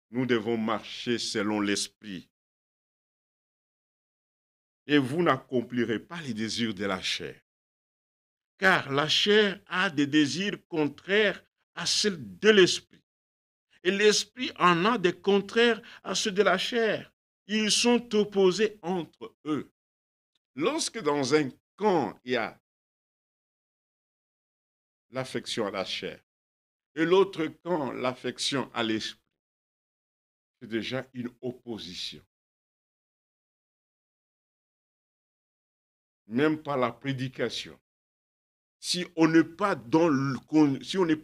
nous devons marcher selon l'Esprit. Et vous n'accomplirez pas les désirs de la chair. Car la chair a des désirs contraires à ceux de l'Esprit. Et l'Esprit en a des contraires à ceux de la chair. Ils sont opposés entre eux. Lorsque dans un camp, il y a l'affection à la chair, et l'autre camp, l'affection à l'esprit, c'est déjà une opposition. Même par la prédication. Si on n'est pas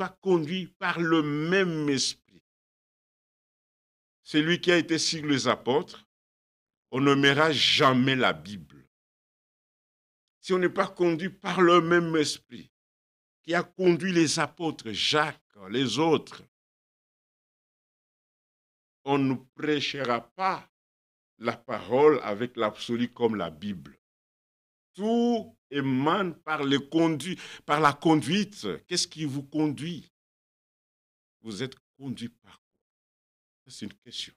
conduit par le même esprit, celui qui a été sur les apôtres, on n'aimera jamais la Bible. Si on n'est pas conduit par le même esprit qui a conduit les apôtres, Jacques, les autres, on ne prêchera pas la parole avec l'absolu comme la Bible. Tout émane par la conduite. Qu'est-ce qui vous conduit? Vous êtes conduit par quoi? C'est une question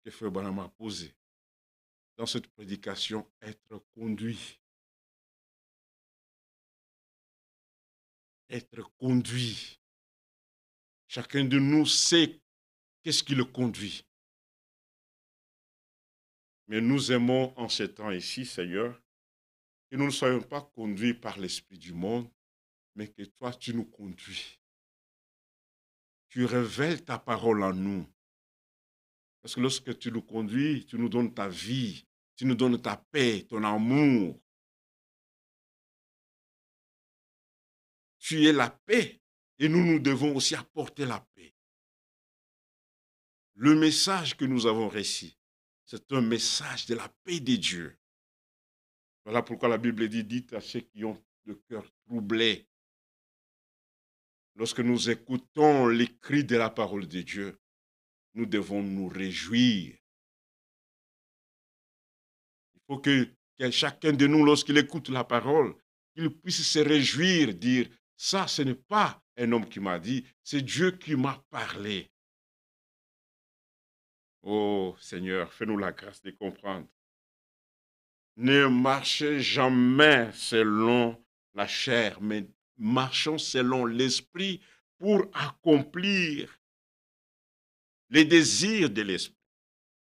que Frère Branham a posée. Dans cette prédication, être conduit. Être conduit. Chacun de nous sait qu'est-ce qui le conduit. Mais nous aimons en ces temps ici, Seigneur, que nous ne soyons pas conduits par l'esprit du monde, mais que toi, tu nous conduis. Tu révèles ta parole en nous. Parce que lorsque tu nous conduis, tu nous donnes ta vie, tu nous donnes ta paix, ton amour. Tu es la paix et nous devons aussi apporter la paix. Le message que nous avons reçu, c'est un message de la paix de Dieu. Voilà pourquoi la Bible dit, dites à ceux qui ont le cœur troublé. Lorsque nous écoutons les cris de la parole de Dieu, nous devons nous réjouir. Il faut que chacun de nous, lorsqu'il écoute la parole, qu'il puisse se réjouir, dire, ça, ce n'est pas un homme qui m'a dit, c'est Dieu qui m'a parlé. Oh Seigneur, fais-nous la grâce de comprendre. Ne marchez jamais selon la chair, mais marchons selon l'esprit pour accomplir les désirs de l'esprit.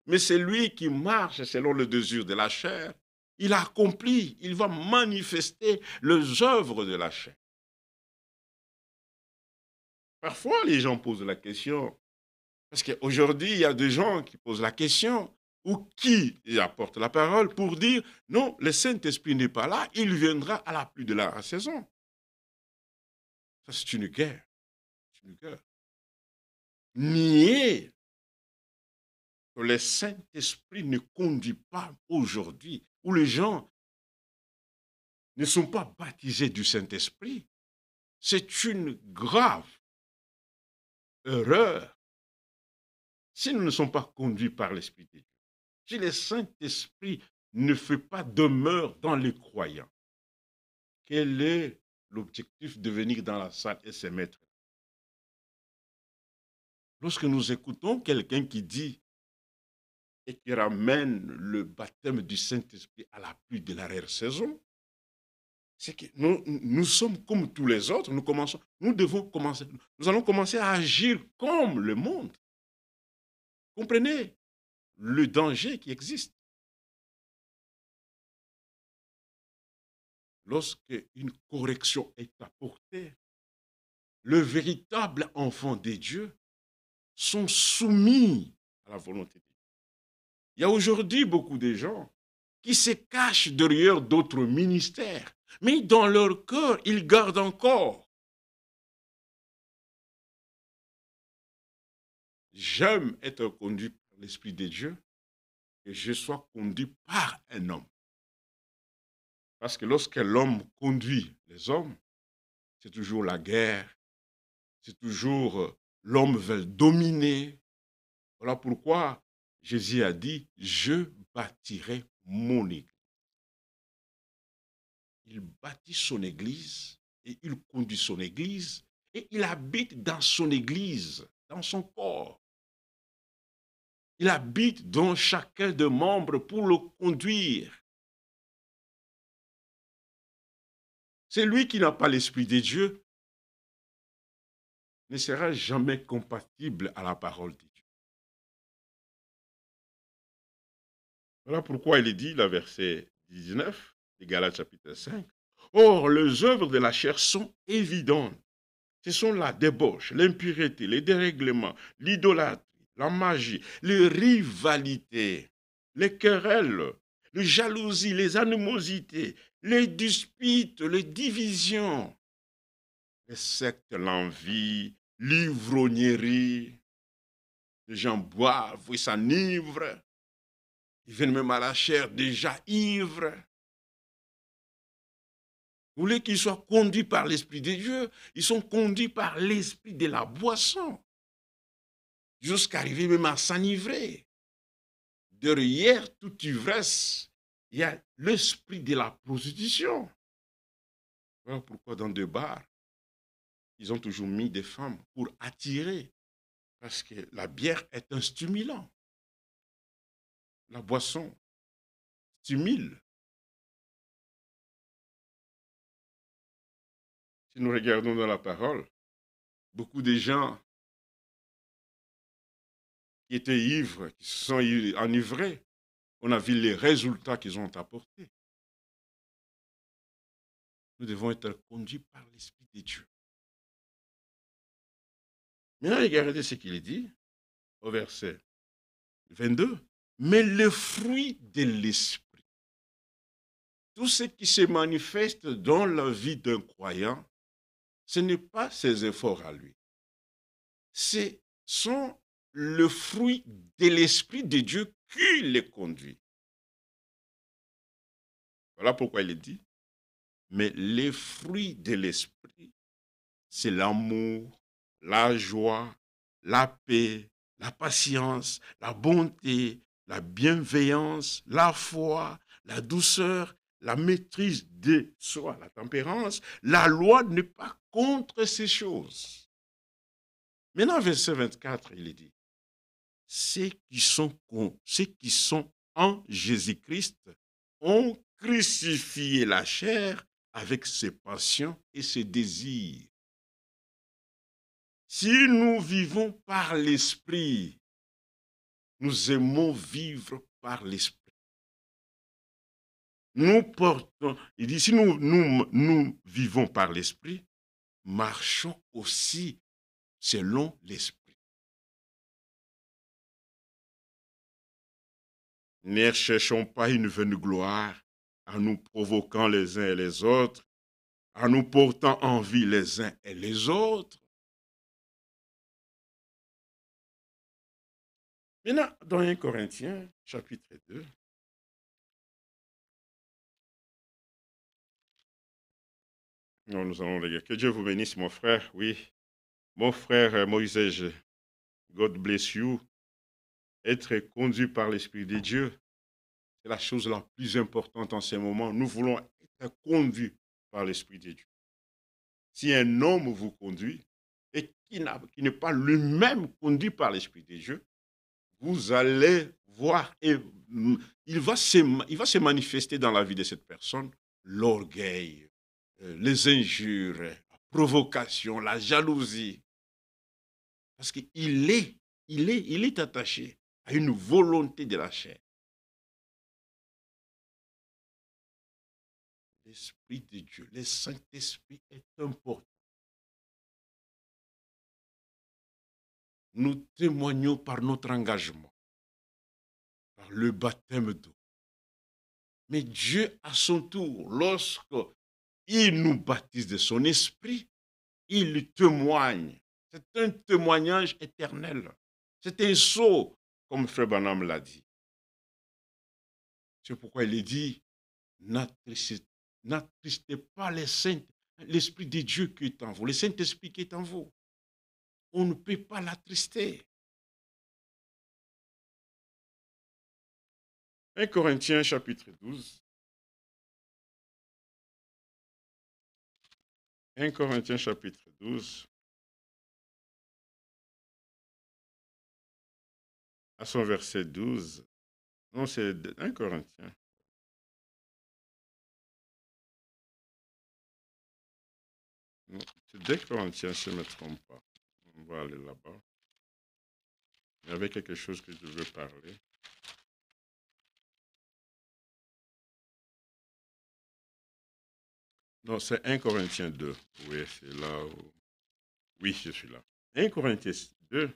Mais celui qui marche selon le désir de la chair, il accomplit, il va manifester les œuvres de la chair. Parfois, les gens posent la question, parce qu'aujourd'hui, il y a des gens qui posent la question, ou qui apportent la parole pour dire, non, le Saint-Esprit n'est pas là, il viendra à la pluie de la saison. Ça, c'est une guerre. C'est une guerre. Nier que le Saint-Esprit ne conduit pas aujourd'hui, où les gens ne sont pas baptisés du Saint-Esprit, c'est une grave erreur. si nous ne sommes pas conduits par l'Esprit de Dieu, si le Saint-Esprit ne fait pas demeure dans les croyants, quel est l'objectif de venir dans la salle et se mettre? Lorsque nous écoutons quelqu'un qui dit et qui ramène le baptême du Saint-Esprit à la pluie de l'arrière-saison, c'est que nous sommes comme tous les autres, nous allons commencer à agir comme le monde. Comprenez le danger qui existe. Lorsque une correction est apportée, le véritable enfant de Dieu sont soumis à la volonté de Dieu. Il y a aujourd'hui beaucoup de gens qui se cachent derrière d'autres ministères, mais dans leur cœur, ils gardent encore. J'aime être conduit par l'Esprit de Dieu et je sois conduit par un homme. Parce que lorsque l'homme conduit les hommes, c'est toujours la guerre, c'est toujours l'homme veut dominer. Voilà pourquoi Jésus a dit, je bâtirai mon église. Il bâtit son église et il conduit son église et il habite dans son église, dans son corps. Il habite dans chacun des membres pour le conduire. C'est lui qui n'a pas l'Esprit de Dieu, ne sera jamais compatible à la parole de Dieu. Voilà pourquoi il est dit, le verset 19, de Galates chapitre 5, « Or, les œuvres de la chair sont évidentes. Ce sont la débauche, l'impureté, les dérèglements, l'idolâtrie, la magie, les rivalités, les querelles, les jalousies, les animosités, les disputes, les divisions, les sectes, l'envie, l'ivrognerie. Les gens boivent et s'enivrent. Ils viennent même à la chair déjà ivres. Vous voulez qu'ils soient conduits par l'Esprit de Dieu, ils sont conduits par l'esprit de la boisson, jusqu'à arriver même à s'enivrer. Derrière toute ivresse, il y a l'esprit de la prostitution. Voilà pourquoi dans des bars, ils ont toujours mis des femmes pour attirer, parce que la bière est un stimulant. La boisson stimule. Si nous regardons dans la parole, beaucoup de gens qui étaient ivres, qui se sont enivrés, on a vu les résultats qu'ils ont apportés. Nous devons être conduits par l'Esprit de Dieu. Maintenant, regardez ce qu'il dit au verset 22. Mais le fruit de l'Esprit, tout ce qui se manifeste dans la vie d'un croyant, ce n'est pas ses efforts à lui. Ce sont le fruit de l'Esprit de Dieu qui les conduit. Voilà pourquoi il est dit. Mais les fruits de l'Esprit, c'est l'amour, la joie, la paix, la patience, la bonté, la bienveillance, la foi, la douceur, la maîtrise de soi, la tempérance. La loi n'est pas contre ces choses. Maintenant, verset 24, il est dit, ceux qui sont en Jésus-Christ ont crucifié la chair avec ses passions et ses désirs. Si nous vivons par l'Esprit, nous aimons vivre par l'Esprit. Nous portons, il dit, si nous vivons par l'Esprit, marchons aussi selon l'Esprit. Ne cherchons pas une vaine gloire en nous provoquant les uns et les autres, en nous portant envie les uns et les autres. Maintenant, dans 1 Corinthiens, chapitre 2, nous allons le lire. Que Dieu vous bénisse, mon frère. Oui, mon frère Moïse, God bless you. être conduit par l'Esprit de Dieu, c'est la chose la plus importante en ces moments. Nous voulons être conduits par l'Esprit de Dieu. Si un homme vous conduit et qui n'est pas lui-même conduit par l'Esprit de Dieu, vous allez voir et il va se manifester dans la vie de cette personne l'orgueil, les injures, la provocation, la jalousie. Parce qu'il est attaché à une volonté de la chair. L'Esprit de Dieu, le Saint-Esprit est important. Nous témoignons par notre engagement, par le baptême d'eau. Mais Dieu, à son tour, lorsqu'il nous baptise de son esprit, il témoigne. C'est un témoignage éternel. C'est un sceau, comme Frère Branham l'a dit. C'est pourquoi il est dit, n'attristez pas l'Esprit de Dieu qui est en vous, le Saint-Esprit qui est en vous. On ne peut pas l'attrister. 1 Corinthiens chapitre 12. 1 Corinthiens chapitre 12. À son verset 12. Non, c'est 1 Corinthiens. C'est 2 Corinthiens, si je ne me trompe pas. On va aller là-bas. Il y avait quelque chose que je veux parler. Non, c'est 1 Corinthiens 2. Oui, c'est là où... Oui, je suis là. 1 Corinthiens 2.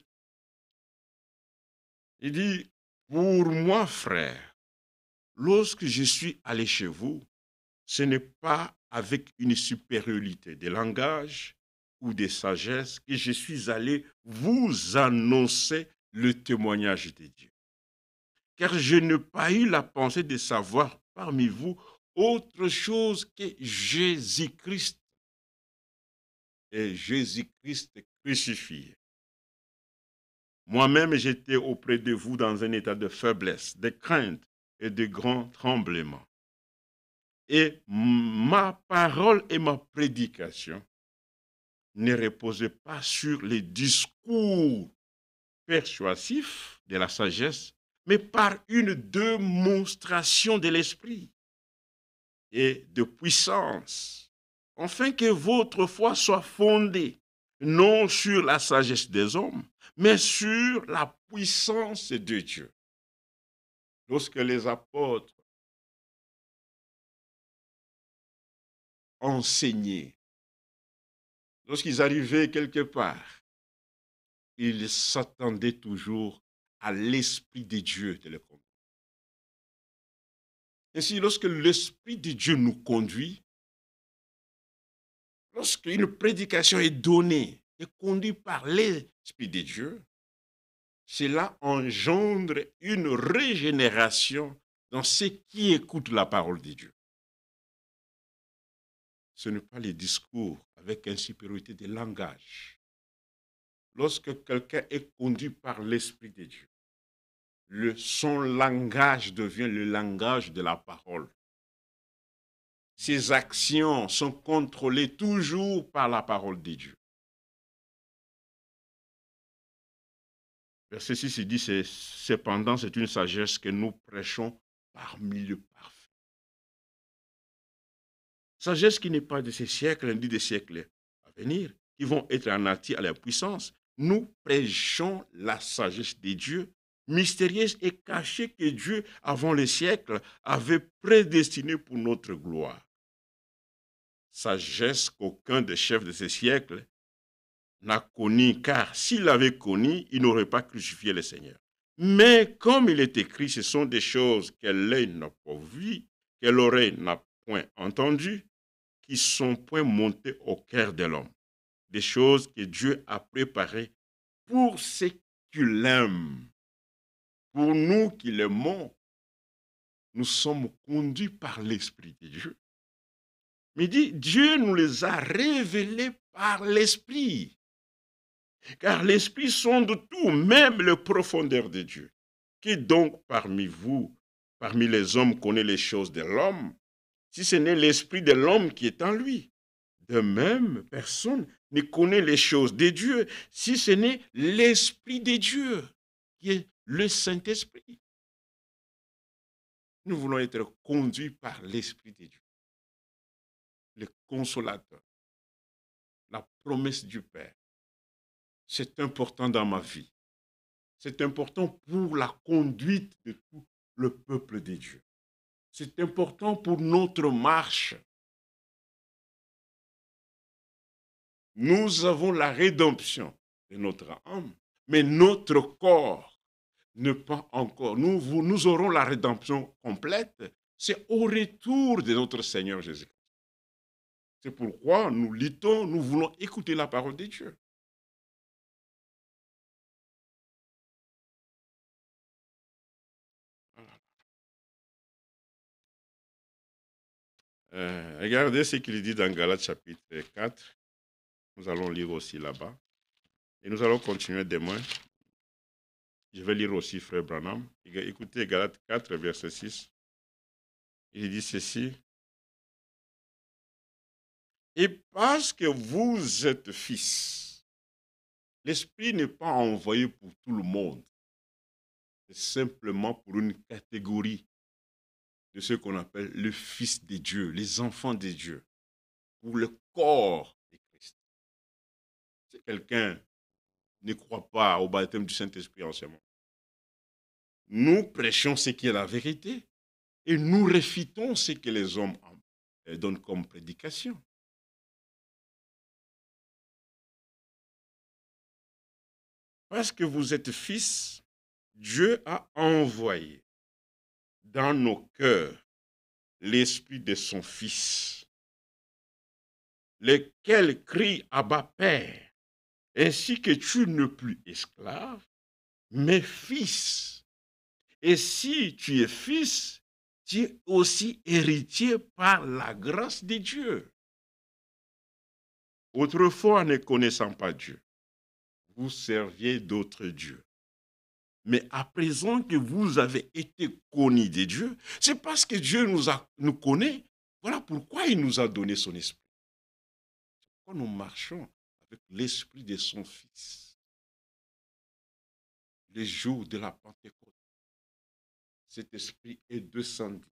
Il dit, pour moi, frère, lorsque je suis allé chez vous, ce n'est pas avec une supériorité de langage ou de sagesse que je suis allé vous annoncer le témoignage de Dieu. Car je n'ai pas eu la pensée de savoir parmi vous autre chose que Jésus-Christ et Jésus-Christ crucifié. Moi-même, j'étais auprès de vous dans un état de faiblesse, de crainte et de grand tremblement. Et ma parole et ma prédication ne reposaient pas sur les discours persuasifs de la sagesse, mais par une démonstration de l'esprit et de puissance, afin que votre foi soit fondée non sur la sagesse des hommes, mais sur la puissance de Dieu. Lorsque les apôtres enseignaient, lorsqu'ils arrivaient quelque part, ils s'attendaient toujours à l'Esprit de Dieu de les conduire. Ainsi, lorsque l'Esprit de Dieu nous conduit, lorsqu'une prédication est donnée et conduite par l'Esprit de Dieu, cela engendre une régénération dans ceux qui écoutent la parole de Dieu. Ce n'est pas les discours avec une supériorité de langage. Lorsque quelqu'un est conduit par l'Esprit de Dieu, son langage devient le langage de la parole. Ses actions sont contrôlées toujours par la parole de Dieu. Verset 6, il dit, cependant, c'est une sagesse que nous prêchons parmi le parfait. Sagesse qui n'est pas de ces siècles, ni des siècles à venir, qui vont être anatis à la puissance. Nous prêchons la sagesse de Dieu, mystérieuse et cachée que Dieu, avant les siècles, avait prédestinée pour notre gloire. Sagesse qu'aucun des chefs de ces siècles n'a connu, car s'il l'avait connu, il n'aurait pas crucifié le Seigneur. Mais comme il est écrit, ce sont des choses que l'œil n'a pas vues, que l'oreille n'a point entendues, qui sont point montées au cœur de l'homme. Des choses que Dieu a préparées pour ceux qui l'aiment. Pour nous qui l'aimons, nous sommes conduits par l'Esprit de Dieu. Mais dit, Dieu nous les a révélés par l'Esprit. Car l'Esprit sonde tout, même les profondeurs de Dieu. Qui donc parmi vous, parmi les hommes, connaît les choses de l'homme, si ce n'est l'esprit de l'homme qui est en lui? De même, personne ne connaît les choses de Dieu, si ce n'est l'esprit de Dieu, qui est le Saint-Esprit. Nous voulons être conduits par l'Esprit de Dieu, le consolateur, la promesse du Père. C'est important dans ma vie. C'est important pour la conduite de tout le peuple de Dieu. C'est important pour notre marche. Nous avons la rédemption de notre âme, mais notre corps ne pas encore. Nous aurons la rédemption complète. C'est au retour de notre Seigneur Jésus-Christ. C'est pourquoi nous luttons, nous voulons écouter la parole de Dieu. Regardez ce qu'il dit dans Galates chapitre 4. Nous allons lire aussi là-bas. Et nous allons continuer demain. Je vais lire aussi Frère Branham. Écoutez Galates 4, verset 6. Il dit ceci. Et parce que vous êtes fils, l'Esprit n'est pas envoyé pour tout le monde. C'est simplement pour une catégorie de ce qu'on appelle le Fils de Dieu, les enfants de Dieu, pour le corps de Christ. Si quelqu'un ne croit pas au baptême du Saint-Esprit en ce moment, nous prêchons ce qui est la vérité et nous réfutons ce que les hommes donnent comme prédication. Parce que vous êtes fils, Dieu a envoyé dans nos cœurs l'esprit de son Fils, lequel crie Abba Père, ainsi que tu n'es plus esclave, mais fils. Et si tu es fils, tu es aussi héritier par la grâce de Dieu. Autrefois, ne connaissant pas Dieu, vous serviez d'autres dieux. Mais à présent que vous avez été connus de Dieu, c'est parce que Dieu nous connaît. Voilà pourquoi il nous a donné son esprit. Quand nous marchons avec l'esprit de son Fils, les jours de la Pentecôte, cet esprit est descendu.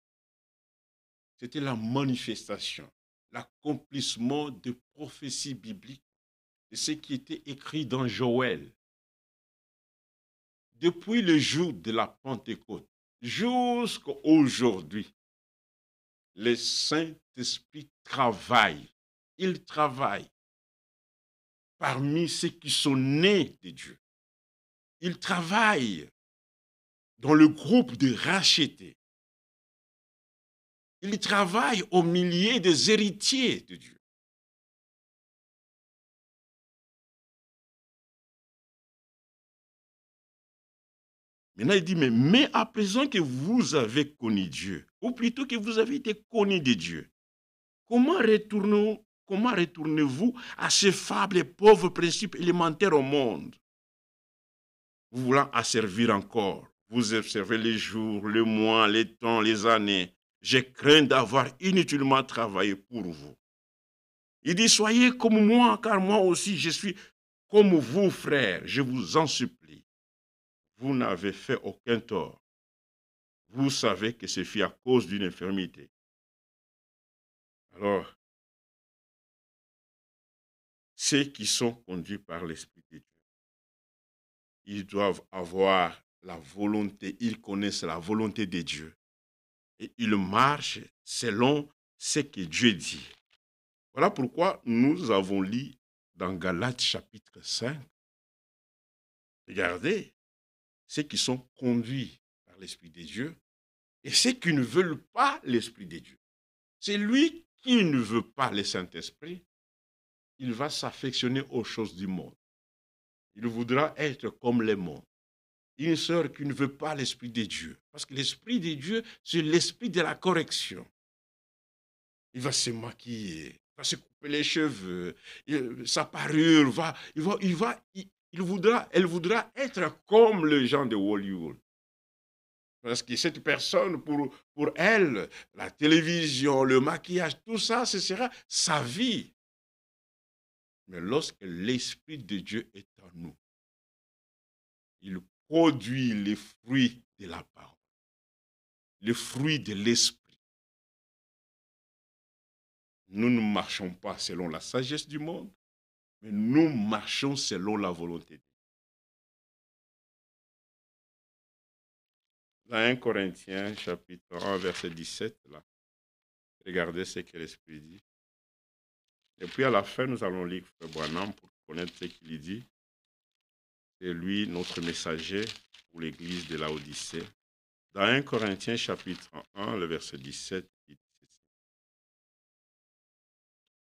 C'était la manifestation, l'accomplissement de prophéties bibliques, de ce qui était écrit dans Joël. Depuis le jour de la Pentecôte jusqu'à aujourd'hui, le Saint-Esprit travaille. Il travaille parmi ceux qui sont nés de Dieu. Il travaille dans le groupe des rachetés. Il travaille au milieu des héritiers de Dieu. Maintenant, il dit, mais à présent que vous avez connu Dieu, ou plutôt que vous avez été connus de Dieu, comment retournez-vous à ces faibles et pauvres principes élémentaires au monde? Vous voulant asservir encore, vous observez les jours, les mois, les temps, les années. J'ai craint d'avoir inutilement travaillé pour vous. Il dit, soyez comme moi, car moi aussi je suis comme vous, frères, je vous en supplie. Vous n'avez fait aucun tort. Vous savez que ce fut à cause d'une infirmité. Alors, ceux qui sont conduits par l'Esprit de Dieu, ils doivent avoir la volonté, ils connaissent la volonté de Dieu. Et ils marchent selon ce que Dieu dit. Voilà pourquoi nous avons lu dans Galates chapitre 5. Regardez, ceux qui sont conduits par l'Esprit de Dieu et ceux qui ne veulent pas l'Esprit de Dieu. C'est lui qui ne veut pas le Saint-Esprit, il va s'affectionner aux choses du monde. Il voudra être comme le monde. Une sœur qui ne veut pas l'Esprit de Dieu, parce que l'Esprit de Dieu, c'est l'Esprit de la correction. Il va se maquiller, il va se couper les cheveux, sa parure elle voudra être comme les gens de Hollywood. Parce que cette personne, pour elle, la télévision, le maquillage, tout ça, ce sera sa vie. Mais lorsque l'Esprit de Dieu est en nous, il produit les fruits de la parole, les fruits de l'Esprit. Nous ne marchons pas selon la sagesse du monde, mais nous marchons selon la volonté de Dieu. Dans 1 Corinthiens, chapitre 1, verset 17, là, regardez ce que l'Esprit dit. Et puis à la fin, nous allons lire Frère Branham pour connaître ce qu'il dit. C'est lui notre messager pour l'église de Laodicée. Dans 1 Corinthiens, chapitre 1, le verset 17, il dit ceci.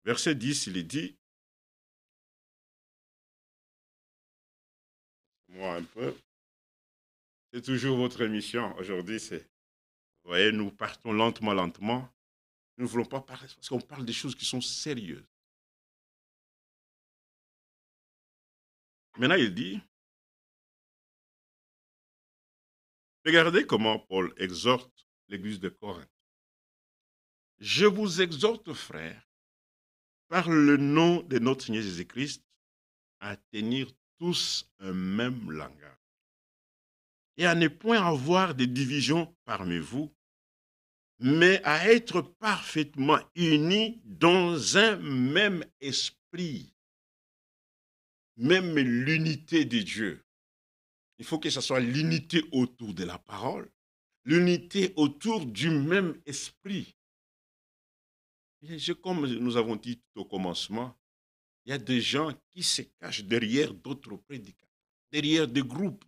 Verset 10, il est dit, moi un peu, c'est toujours votre émission. Aujourd'hui, c'est, vous voyez, nous partons lentement, lentement. Nous ne voulons pas parler parce qu'on parle des choses qui sont sérieuses. Maintenant, il dit, regardez comment Paul exhorte l'église de Corinthe. Je vous exhorte, frères, par le nom de notre Seigneur Jésus-Christ, à tenir tous un même langage et à ne point avoir de divisions parmi vous, mais à être parfaitement unis dans un même esprit, même l'unité de Dieu. Il faut que ce soit l'unité autour de la parole, l'unité autour du même esprit. Et comme nous avons dit tout au commencement, il y a des gens qui se cachent derrière d'autres prédicateurs, derrière des groupes.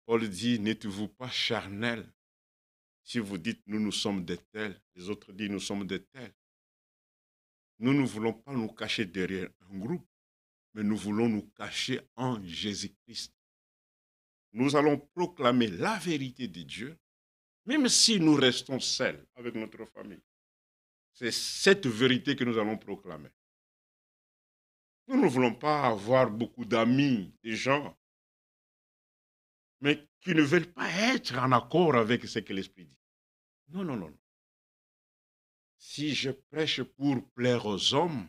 Paul dit, n'êtes-vous pas charnels? Si vous dites, nous sommes des tels, les autres disent, nous sommes des tels. Nous ne voulons pas nous cacher derrière un groupe, mais nous voulons nous cacher en Jésus-Christ. Nous allons proclamer la vérité de Dieu, même si nous restons seuls avec notre famille. C'est cette vérité que nous allons proclamer. Nous ne voulons pas avoir beaucoup d'amis, des gens, mais qui ne veulent pas être en accord avec ce que l'Esprit dit. Non, non, non. Si je prêche pour plaire aux hommes,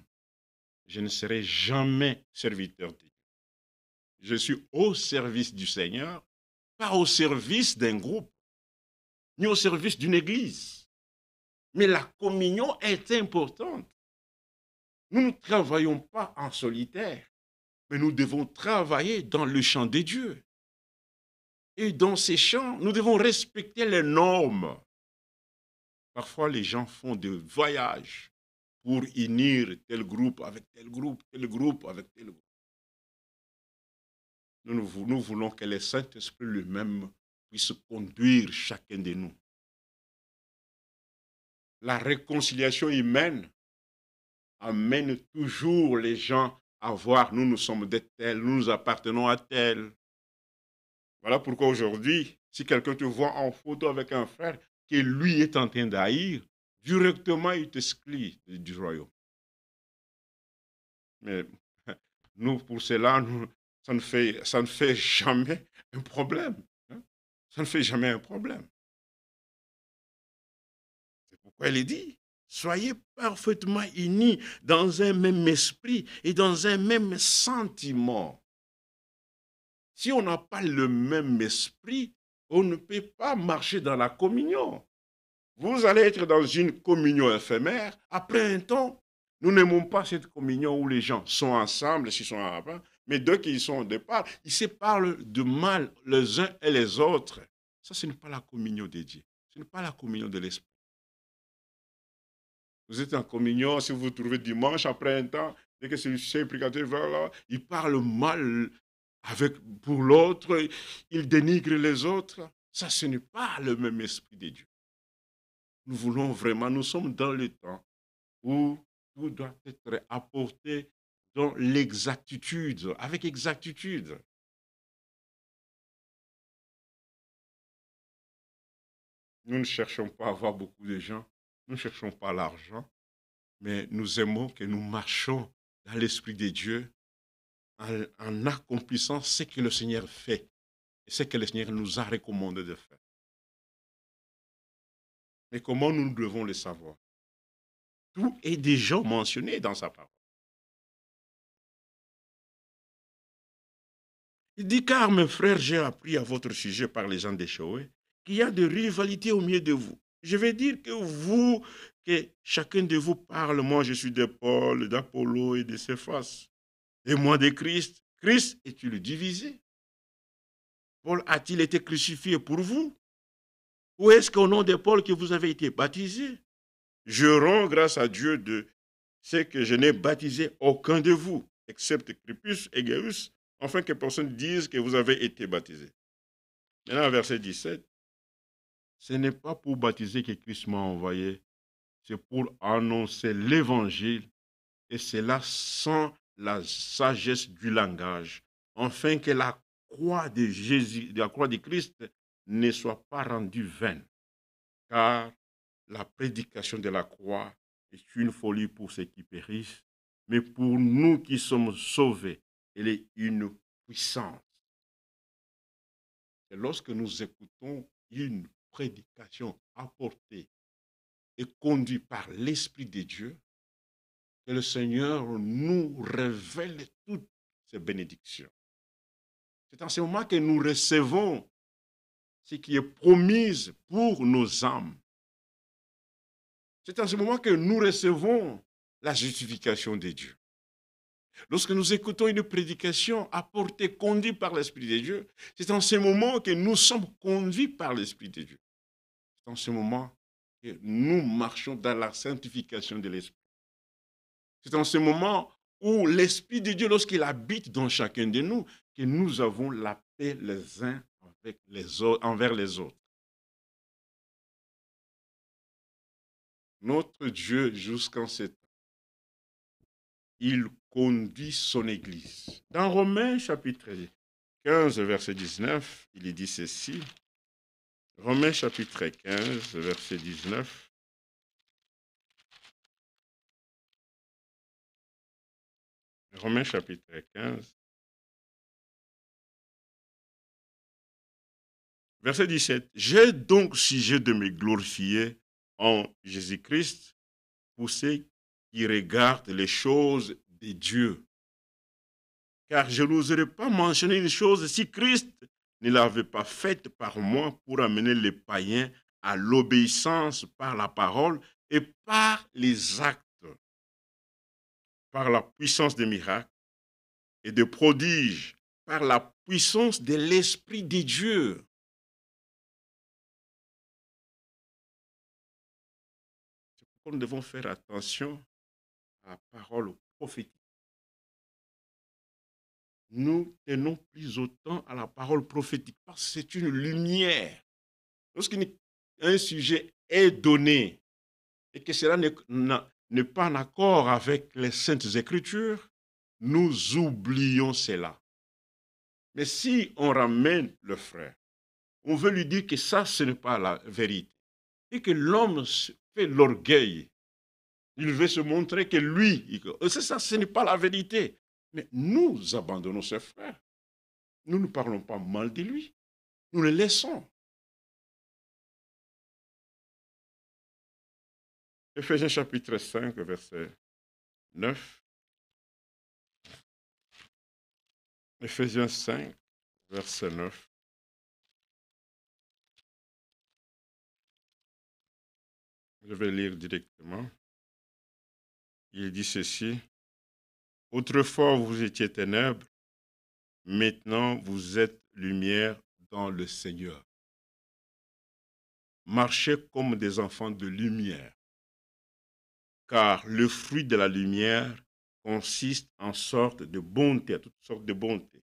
je ne serai jamais serviteur de Dieu. Je suis au service du Seigneur, pas au service d'un groupe, ni au service d'une église. Mais la communion est importante. Nous ne travaillons pas en solitaire, mais nous devons travailler dans le champ de Dieu. Et dans ces champs, nous devons respecter les normes. Parfois, les gens font des voyages pour unir tel groupe avec tel groupe, tel groupe avec tel groupe. Nous voulons que le Saint-Esprit lui-même puisse conduire chacun de nous. La réconciliation humaine amène toujours les gens à voir, nous sommes de tels, nous appartenons à tel. Voilà pourquoi aujourd'hui, si quelqu'un te voit en photo avec un frère qui lui est en train d'haïr, directement il t'exclut du royaume. Mais nous, pour cela, ça ne fait jamais un problème. Hein? Ça ne fait jamais un problème. C'est pourquoi il est dit, soyez parfaitement unis dans un même esprit et dans un même sentiment. Si on n'a pas le même esprit, on ne peut pas marcher dans la communion. Vous allez être dans une communion éphémère. Après un temps, nous n'aimons pas cette communion où les gens sont ensemble, s'ils sont ensemble, mais dès qu'ils sont au départ, ils se parlent de mal les uns et les autres. Ça, ce n'est pas la communion de Dieu. Ce n'est pas la communion de l'esprit. Vous êtes en communion, si vous vous trouvez dimanche, après un temps, dès que ce prédicateur va là, il parle mal pour l'autre, il dénigre les autres. Ça, ce n'est pas le même esprit de Dieu. Nous voulons vraiment, nous sommes dans le temps où tout doit être apporté dans l'exactitude, avec exactitude. Nous ne cherchons pas à avoir beaucoup de gens, nous ne cherchons pas l'argent, mais nous aimons que nous marchons dans l'Esprit de Dieu en accomplissant ce que le Seigneur fait et ce que le Seigneur nous a recommandé de faire. Mais comment nous devons le savoir? Tout est déjà mentionné dans sa parole. Il dit, car mes frères, j'ai appris à votre sujet par les gens d'Échoé qu'il y a de rivalités au milieu de vous. Je vais dire que chacun de vous parle, moi je suis de Paul, d'Apollo et de Céphas, et moi de Christ. Christ est-il divisé? Paul a-t-il été crucifié pour vous? Ou est-ce qu'au nom de Paul que vous avez été baptisé? Je rends grâce à Dieu de ce que je n'ai baptisé aucun de vous, excepte Crispus et Gaius, afin que personne dise que vous avez été baptisé. Maintenant, verset 17. Ce n'est pas pour baptiser que Christ m'a envoyé, c'est pour annoncer l'évangile, et cela sans la sagesse du langage, afin que la croix de Jésus, la croix de Christ ne soit pas rendue vaine. Car la prédication de la croix est une folie pour ceux qui périssent, mais pour nous qui sommes sauvés, elle est une puissance. Et lorsque nous écoutons une prédication apportée et conduite par l'Esprit de Dieu, que le Seigneur nous révèle toutes ces bénédictions. C'est en ce moment que nous recevons ce qui est promis pour nos âmes. C'est en ce moment que nous recevons la justification de Dieu. Lorsque nous écoutons une prédication apportée, conduite par l'Esprit de Dieu, c'est en ce moment que nous sommes conduits par l'Esprit de Dieu. C'est en ce moment que nous marchons dans la sanctification de l'Esprit. C'est en ce moment où l'Esprit de Dieu, lorsqu'il habite dans chacun de nous, que nous avons la paix les uns avec les autres, envers les autres. Notre Dieu, jusqu'en ce temps, il conduit son Église. Dans Romains chapitre 15, verset 19, il dit ceci. Romains chapitre 15, verset 19. Romains chapitre 15, verset 17. J'ai donc sujet de me glorifier en Jésus-Christ pour ceux qui regardent les choses de Dieu. Car je n'oserais pas mentionner une chose si Christ ne l'avait pas faite par moi pour amener les païens à l'obéissance par la parole et par les actes, par la puissance des miracles et des prodiges, par la puissance de l'Esprit de Dieu. C'est pourquoi nous devons faire attention à la parole prophétique. Nous tenons plus autant à la parole prophétique parce que c'est une lumière. Lorsqu'un sujet est donné et que cela n'est pas en accord avec les Saintes Écritures, nous oublions cela. Mais si on ramène le frère, on veut lui dire que ça, ce n'est pas la vérité. Et que l'homme fait l'orgueil. Il veut se montrer que lui, c'est ça, ce n'est pas la vérité. Mais nous abandonnons ce frère. Nous ne parlons pas mal de lui. Nous le laissons. Éphésiens chapitre 5, verset 9. Éphésiens 5, verset 9. Je vais lire directement. Il dit ceci. Autrefois, vous étiez ténèbres, maintenant vous êtes lumière dans le Seigneur. Marchez comme des enfants de lumière, car le fruit de la lumière consiste en sorte de bonté, à toutes sortes de bonté,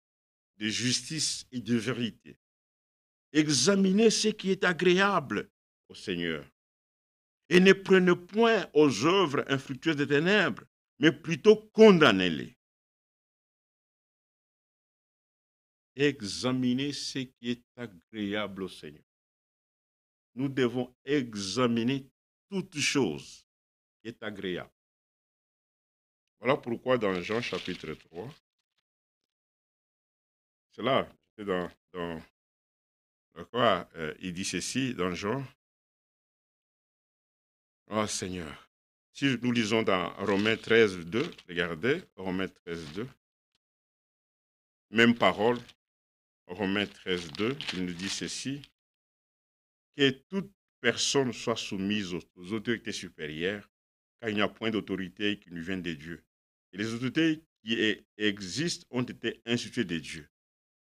de justice et de vérité. Examinez ce qui est agréable au Seigneur et ne prenez point aux œuvres infructueuses des ténèbres, mais plutôt condamnez-les. Examinez ce qui est agréable au Seigneur. Nous devons examiner toute chose qui est agréable. Voilà pourquoi dans Jean chapitre 3, C'est là, c'est dans quoi il dit ceci dans Jean. Oh Seigneur. Si nous lisons dans Romains 13, 2, regardez, Romains 13, 2, même parole, Romains 13, 2, il nous dit ceci, que toute personne soit soumise aux autorités supérieures, car il n'y a point d'autorité qui nous vienne de Dieu. Et les autorités qui existent ont été instituées de Dieu.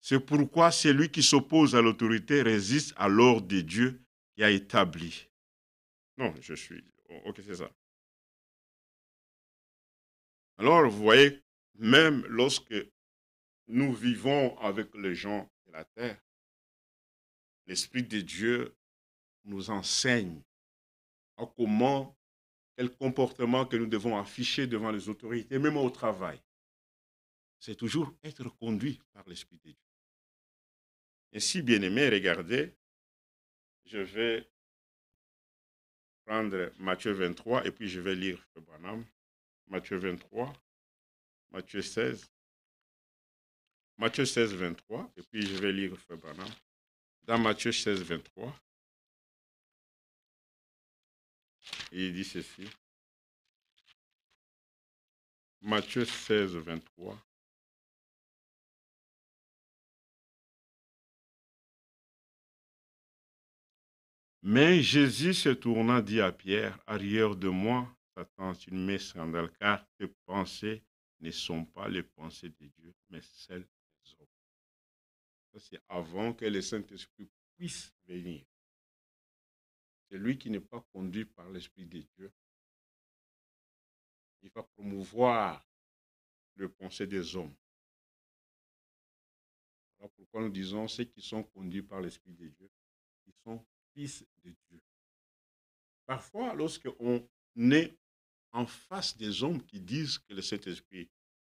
C'est pourquoi celui qui s'oppose à l'autorité résiste à l'ordre de Dieu qui a établi. Non, je suis... Ok, c'est ça. Alors, vous voyez, même lorsque nous vivons avec les gens de la terre, l'Esprit de Dieu nous enseigne à comment, quel comportement que nous devons afficher devant les autorités, même au travail. C'est toujours être conduit par l'Esprit de Dieu. Ainsi, bien-aimés, regardez, je vais prendre Matthieu 23 et puis je vais lire Branham. Matthieu 23, Matthieu 16. Matthieu 16, 23, et puis je vais lire Branham. Dans Matthieu 16, 23, il dit ceci. Matthieu 16, 23. Mais Jésus se tournant dit à Pierre, arrière de moi, Satan, tu me mets scandale, car tes pensées ne sont pas les pensées de Dieu, mais celles des hommes. Ça, c'est avant que le Saint-Esprit puisse venir. C'est lui qui n'est pas conduit par l'Esprit de Dieu. Il va promouvoir les pensées des hommes. Voilà pourquoi nous disons ceux qui sont conduits par l'Esprit de Dieu, ils sont fils de Dieu. Parfois, lorsqu'on est en face des hommes qui disent que le Saint-Esprit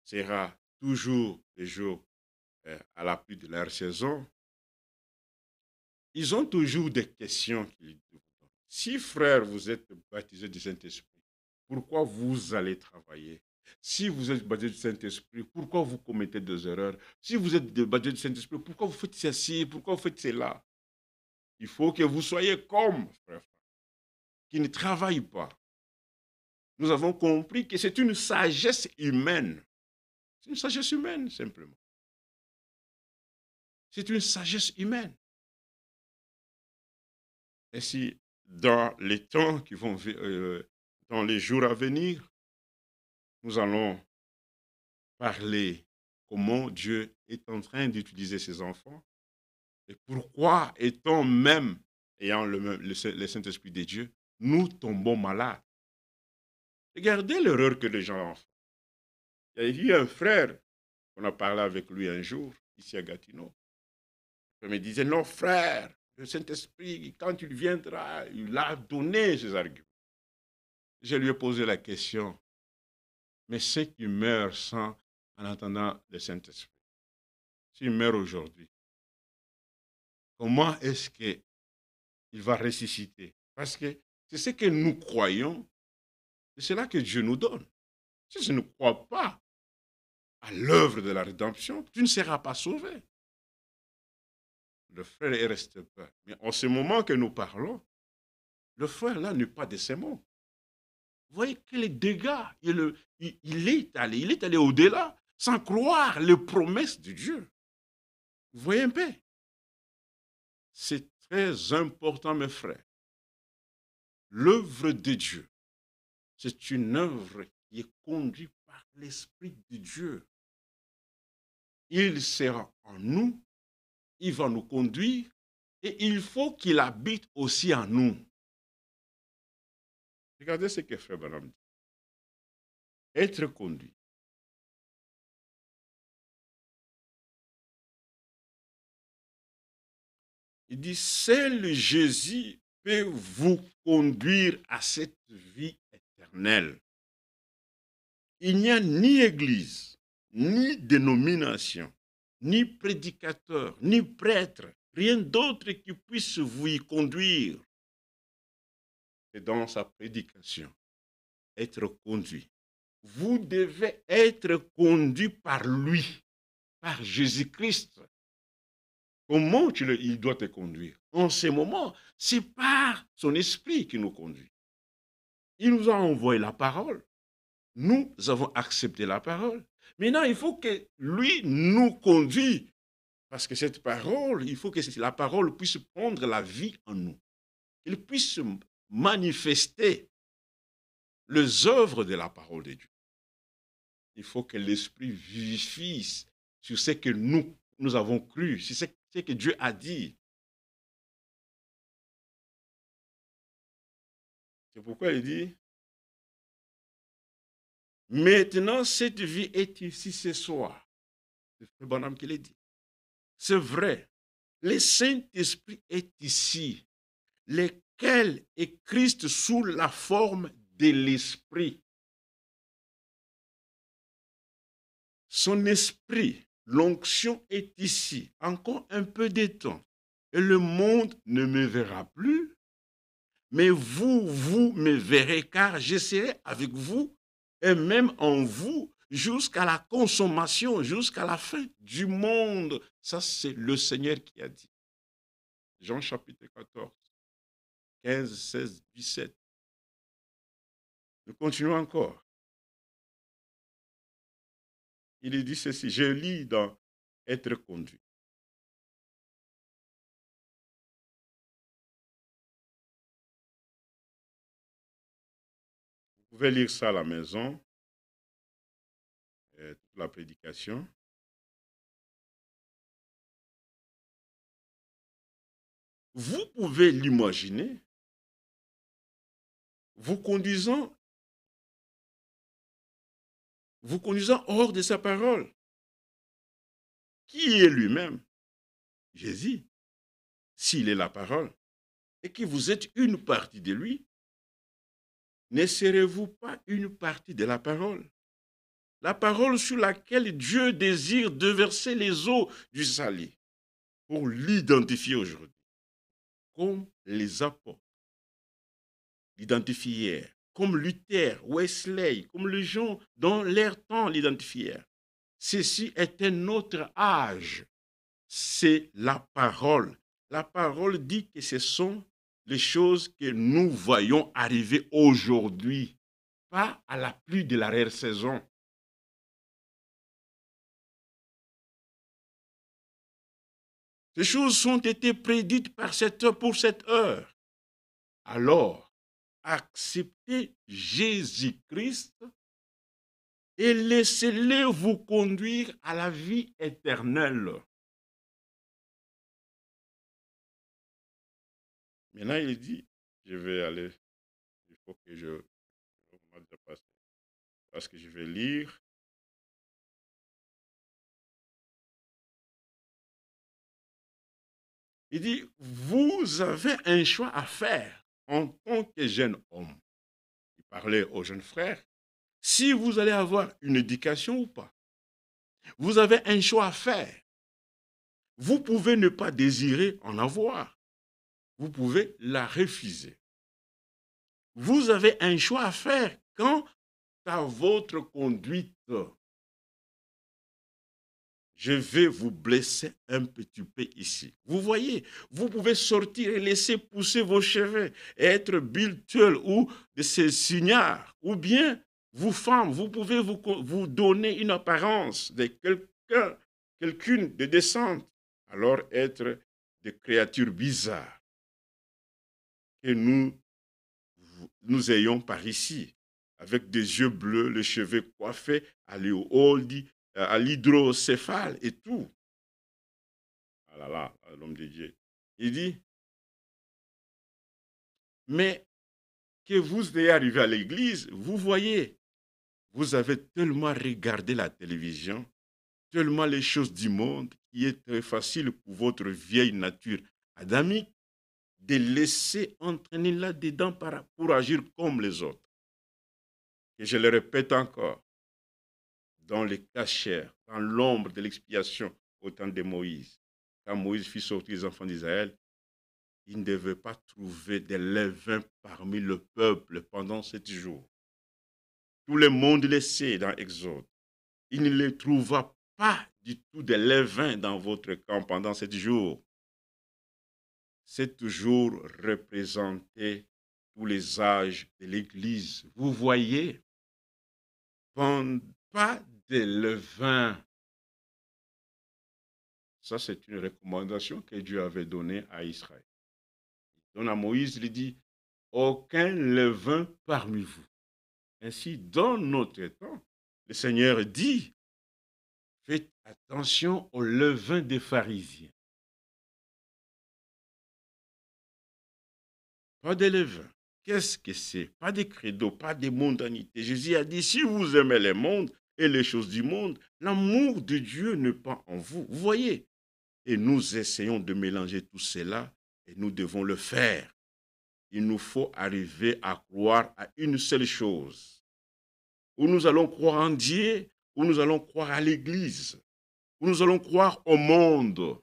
sera toujours le jour à la pluie de leur saison, ils ont toujours des questions qu'ils demandent. Si, frère, vous êtes baptisé du Saint-Esprit, pourquoi vous allez travailler? Si vous êtes baptisé du Saint-Esprit, pourquoi vous commettez des erreurs? Si vous êtes baptisé du Saint-Esprit, pourquoi vous faites ceci? Pourquoi vous faites cela? Il faut que vous soyez comme, frère, qui ne travaillent pas. Nous avons compris que c'est une sagesse humaine. C'est une sagesse humaine, simplement. C'est une sagesse humaine. Ainsi, dans les temps qui vont, dans les jours à venir, nous allons parler comment Dieu est en train d'utiliser ses enfants et pourquoi, étant même ayant le Saint-Esprit de Dieu, nous tombons malades. Regardez l'erreur que les gens font. Il y a eu un frère, on a parlé avec lui un jour, ici à Gatineau. Il me disait, non frère, le Saint-Esprit, quand il viendra, il a donné ses arguments. Je lui ai posé la question, mais ceux qui meurent sans, en attendant le Saint-Esprit, s'il meurt aujourd'hui, comment est-ce qu'il va ressusciter? Parce que c'est ce que nous croyons, c'est cela que Dieu nous donne. Si je ne crois pas à l'œuvre de la rédemption, tu ne seras pas sauvé. Le frère est resté peur. Mais en ce moment que nous parlons, le frère là n'est pas de ces mots. Vous voyez que les dégâts, il est allé au-delà sans croire les promesses de Dieu. Vous voyez un peu? C'est très important, mes frères. L'œuvre de Dieu, c'est une œuvre qui est conduite par l'Esprit de Dieu. Il sera en nous, il va nous conduire et il faut qu'il habite aussi en nous. Regardez ce que Frère Branham dit. Être conduit. Il dit, seul Jésus peut vous conduire à cette vie éternelle. Il n'y a ni église, ni dénomination, ni prédicateur, ni prêtre, rien d'autre qui puisse vous y conduire. C'est dans sa prédication, être conduit. Vous devez être conduit par lui, par Jésus-Christ. Comment il doit te conduire? En ces moments, c'est par son esprit qui nous conduit. Il nous a envoyé la parole. Nous avons accepté la parole. Maintenant, il faut que lui nous conduise. Parce que cette parole, il faut que la parole puisse prendre la vie en nous. Il puisse manifester les œuvres de la parole de Dieu. Il faut que l'Esprit vivifie sur ce que nous avons cru, sur ce que Dieu a dit. C'est pourquoi il dit, maintenant cette vie est ici ce soir. C'est le bonhomme qui l'a dit. C'est vrai. Le Saint-Esprit est ici, lequel est Christ sous la forme de l'Esprit. Son esprit, l'onction est ici, encore un peu de temps. Et le monde ne me verra plus, mais vous me verrez, car je serai avec vous, et même en vous, jusqu'à la consommation, jusqu'à la fin du monde. Ça, c'est le Seigneur qui a dit. Jean chapitre 14, 15, 16, 17. Nous continuons encore. Il dit ceci, je lis dans Être conduit. Vous pouvez lire ça à la maison, toute la prédication. Vous pouvez l'imaginer, vous conduisant hors de sa parole. Qui est lui-même? Jésus. S'il est la parole, et que vous êtes une partie de lui, ne serez-vous pas une partie de la parole? La parole sur laquelle Dieu désire déverser les eaux du salut, pour l'identifier aujourd'hui, comme les apôtres l'identifièrent, comme Luther, Wesley, comme les gens dans leur temps l'identifièrent. Ceci est un autre âge. C'est la parole. La parole dit que ce sont les choses que nous voyons arriver aujourd'hui, pas à la pluie de l'arrière-saison. Ces choses ont été prédites pour cette heure. Alors, acceptez Jésus-Christ et laissez-le vous conduire à la vie éternelle. Maintenant, il dit, je vais aller, il faut que je passe, parce que je vais lire. Il dit, vous avez un choix à faire en tant que jeune homme. Il parlait aux jeunes frères. Si vous allez avoir une éducation ou pas, vous avez un choix à faire. Vous pouvez ne pas désirer en avoir. Vous pouvez la refuser. Vous avez un choix à faire quant à votre conduite. Je vais vous blesser un petit peu ici. Vous voyez, vous pouvez sortir et laisser pousser vos cheveux et être Bill Tull ou de ces signares. Ou bien, vous femmes, vous pouvez vous donner une apparence de quelqu'une de décente. Alors être des créatures bizarres que nous ayons par ici, avec des yeux bleus, les cheveux coiffés à l'hydrocéphale et tout. Ah là là, l'homme de Dieu. Il dit, mais que vous ayez arrivé à l'église, vous voyez, vous avez tellement regardé la télévision, tellement les choses du monde, qui est très facile pour votre vieille nature adamique de laisser entraîner là-dedans pour agir comme les autres. Et je le répète encore, dans les cachères, dans l'ombre de l'expiation au temps de Moïse, quand Moïse fit sortir les enfants d'Israël, il ne devait pas trouver de levain parmi le peuple pendant 7 jours. Tout le monde le sait dans Exode. Il ne les trouva pas du tout de levain dans votre camp pendant 7 jours. C'est toujours représenter tous les âges de l'Église. Vous voyez, pas de levain. Ça, c'est une recommandation que Dieu avait donnée à Israël. Donc à Moïse, il dit, aucun levain parmi vous. Ainsi, dans notre temps, le Seigneur dit, faites attention au levain des pharisiens. Pas de levain. Qu'est-ce que c'est? Pas de credo, pas de mondanité. Jésus a dit, si vous aimez le monde et les choses du monde, l'amour de Dieu n'est pas en vous. Vous voyez? Et nous essayons de mélanger tout cela et nous devons le faire. Il nous faut arriver à croire à une seule chose. Où nous allons croire en Dieu, où nous allons croire à l'Église, où nous allons croire au monde.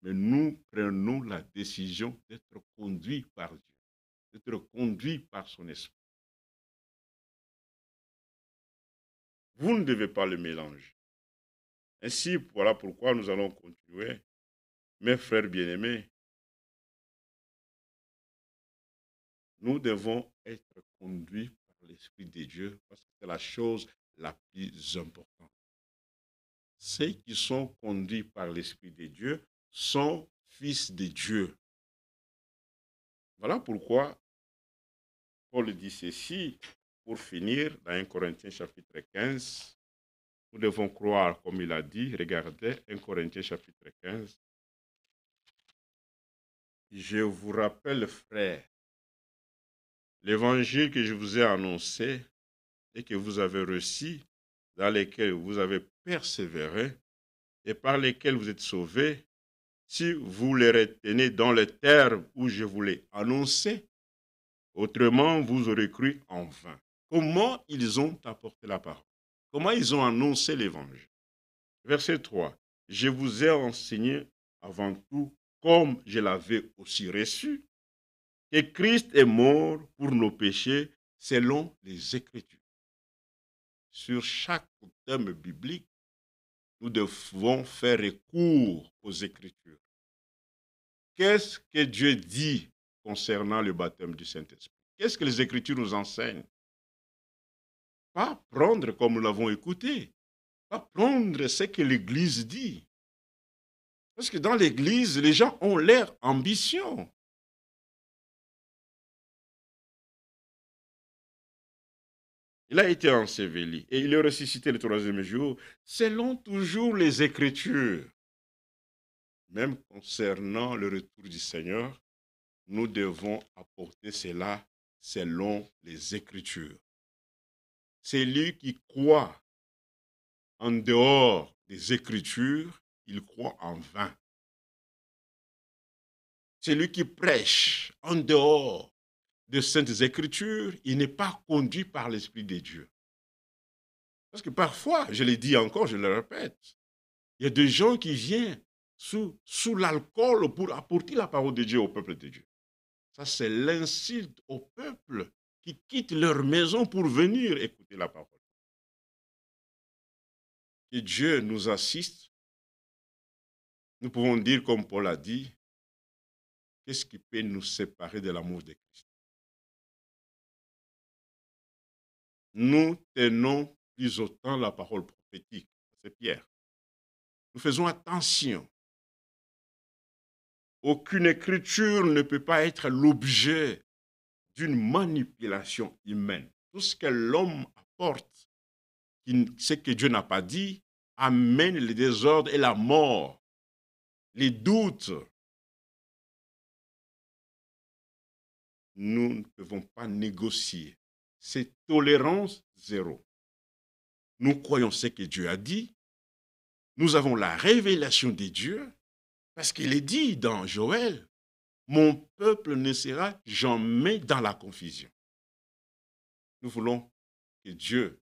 Mais nous prenons la décision d'être conduits par Dieu, d'être conduits par son esprit. Vous ne devez pas le mélanger. Ainsi, voilà pourquoi nous allons continuer. Mes frères bien-aimés, nous devons être conduits par l'Esprit de Dieu parce que c'est la chose la plus importante. Ceux qui sont conduits par l'Esprit de Dieu sont fils de Dieu. Voilà pourquoi Paul dit ceci, pour finir, dans 1 Corinthiens chapitre 15, nous devons croire comme il a dit, regardez, 1 Corinthiens chapitre 15. Je vous rappelle, frères, l'évangile que je vous ai annoncé et que vous avez reçu, dans lesquels vous avez persévéré et par lesquels vous êtes sauvés, si vous les retenez dans les termes où je vous l'ai annoncé, autrement vous aurez cru en vain. Comment ils ont apporté la parole? Comment ils ont annoncé l'évangile? Verset 3. Je vous ai enseigné avant tout, comme je l'avais aussi reçu, que Christ est mort pour nos péchés selon les Écritures. Sur chaque thème biblique, nous devons faire recours aux Écritures. Qu'est-ce que Dieu dit concernant le baptême du Saint-Esprit? Qu'est-ce que les Écritures nous enseignent? Pas prendre comme nous l'avons écouté, pas prendre ce que l'Église dit. Parce que dans l'Église, les gens ont leur ambition. Il a été enseveli et il est ressuscité le 3e jour, selon toujours les Écritures. Même concernant le retour du Seigneur, nous devons apporter cela selon les Écritures. Celui qui croit en dehors des Écritures, il croit en vain. Celui qui prêche en dehors des Saintes Écritures, il n'est pas conduit par l'Esprit de Dieu. Parce que parfois, je l'ai dit encore, je le répète, il y a des gens qui viennent sous l'alcool pour apporter la parole de Dieu au peuple de Dieu. Ça, c'est l'insulte au peuple qui quitte leur maison pour venir écouter la parole. Que Dieu nous assiste. Nous pouvons dire, comme Paul a dit, qu'est-ce qui peut nous séparer de l'amour de Christ? Nous tenons plus autant la parole prophétique. C'est Pierre. Nous faisons attention. Aucune écriture ne peut pas être l'objet d'une manipulation humaine. Tout ce que l'homme apporte, ce que Dieu n'a pas dit, amène le désordre et la mort, les doutes. Nous ne pouvons pas négocier. C'est tolérance zéro. Nous croyons ce que Dieu a dit. Nous avons la révélation de Dieu, parce qu'il est dit dans Joël, mon peuple ne sera jamais dans la confusion. Nous voulons que Dieu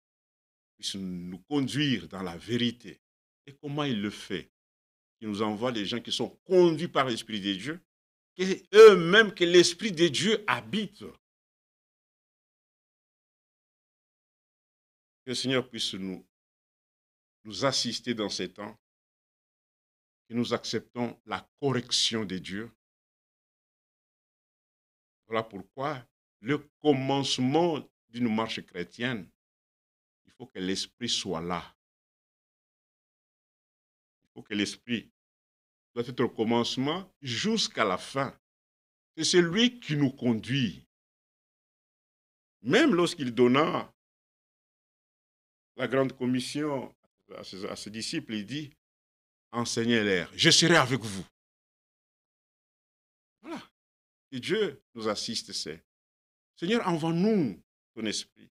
puisse nous conduire dans la vérité. Et comment il le fait? Il nous envoie des gens qui sont conduits par l'Esprit de Dieu, eux-mêmes que l'Esprit de Dieu habite. Que le Seigneur puisse nous nous assister dans ces temps, que nous acceptons la correction de Dieu. Voilà pourquoi le commencement d'une marche chrétienne, il faut que l'Esprit soit là. Il faut que l'Esprit doit être au commencement jusqu'à la fin. C'est lui qui nous conduit. Même lorsqu'il donna la grande commission à ses disciples, il dit, enseignez-leur, je serai avec vous. Voilà. Et Dieu nous assiste, c'est, Seigneur, envoie-nous ton esprit,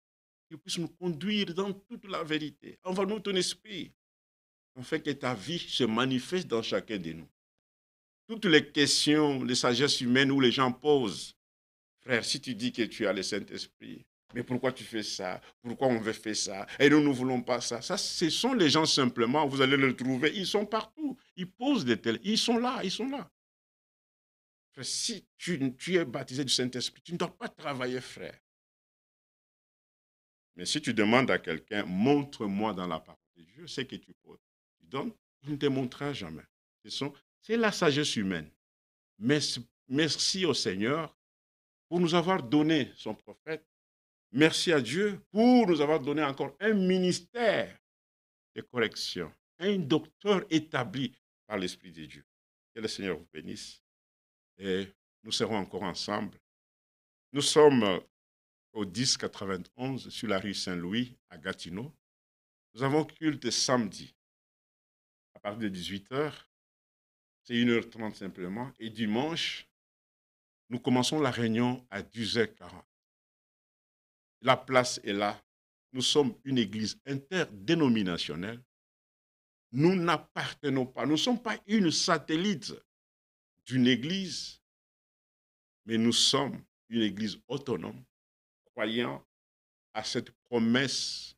qu'il puisse nous conduire dans toute la vérité. Envoie-nous ton esprit, afin que ta vie se manifeste dans chacun de nous. Toutes les questions de sagesse humaine où les gens posent, frère, si tu dis que tu as le Saint-Esprit, mais pourquoi tu fais ça? Pourquoi on veut faire ça? Et nous ne voulons pas ça. Ça, ce sont les gens simplement, vous allez les trouver, ils sont partout. Ils posent des tels, ils sont là, ils sont là. Frère, si tu es baptisé du Saint-Esprit, tu ne dois pas travailler, frère. Mais si tu demandes à quelqu'un, montre-moi dans la parole de Dieu ce que tu poses, tu donnes, il ne te montrera jamais. C'est la sagesse humaine. Merci au Seigneur pour nous avoir donné son prophète. Merci à Dieu pour nous avoir donné encore un ministère de correction, un docteur établi par l'Esprit de Dieu. Que le Seigneur vous bénisse et nous serons encore ensemble. Nous sommes au 1091 sur la rue Saint-Louis à Gatineau. Nous avons culte samedi à partir de 18h. C'est 1h30 simplement. Et dimanche, nous commençons la réunion à 10h40. La place est là. Nous sommes une église interdénominationnelle. Nous n'appartenons pas, nous ne sommes pas une satellite d'une église, mais nous sommes une église autonome, croyant à cette promesse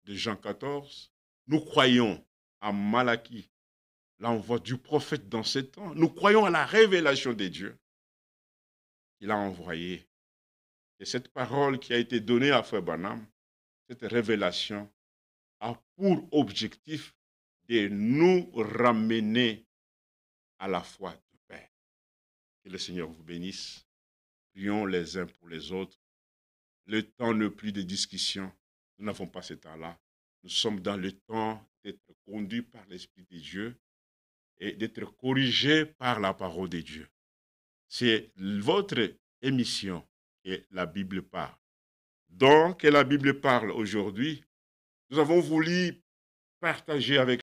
de Jean 14. Nous croyons à Malachie, l'envoi du prophète dans ces temps. Nous croyons à la révélation de Dieu qu'il a envoyée. Et cette parole qui a été donnée à Frère Branham, cette révélation a pour objectif de nous ramener à la foi du Père. Que le Seigneur vous bénisse. Prions les uns pour les autres. Le temps n'est plus de discussion. Nous n'avons pas ce temps-là. Nous sommes dans le temps d'être conduits par l'Esprit de Dieu et d'être corrigés par la parole de Dieu. C'est votre émission que la Bible parle. Donc, que la Bible parle aujourd'hui, nous avons voulu partager avec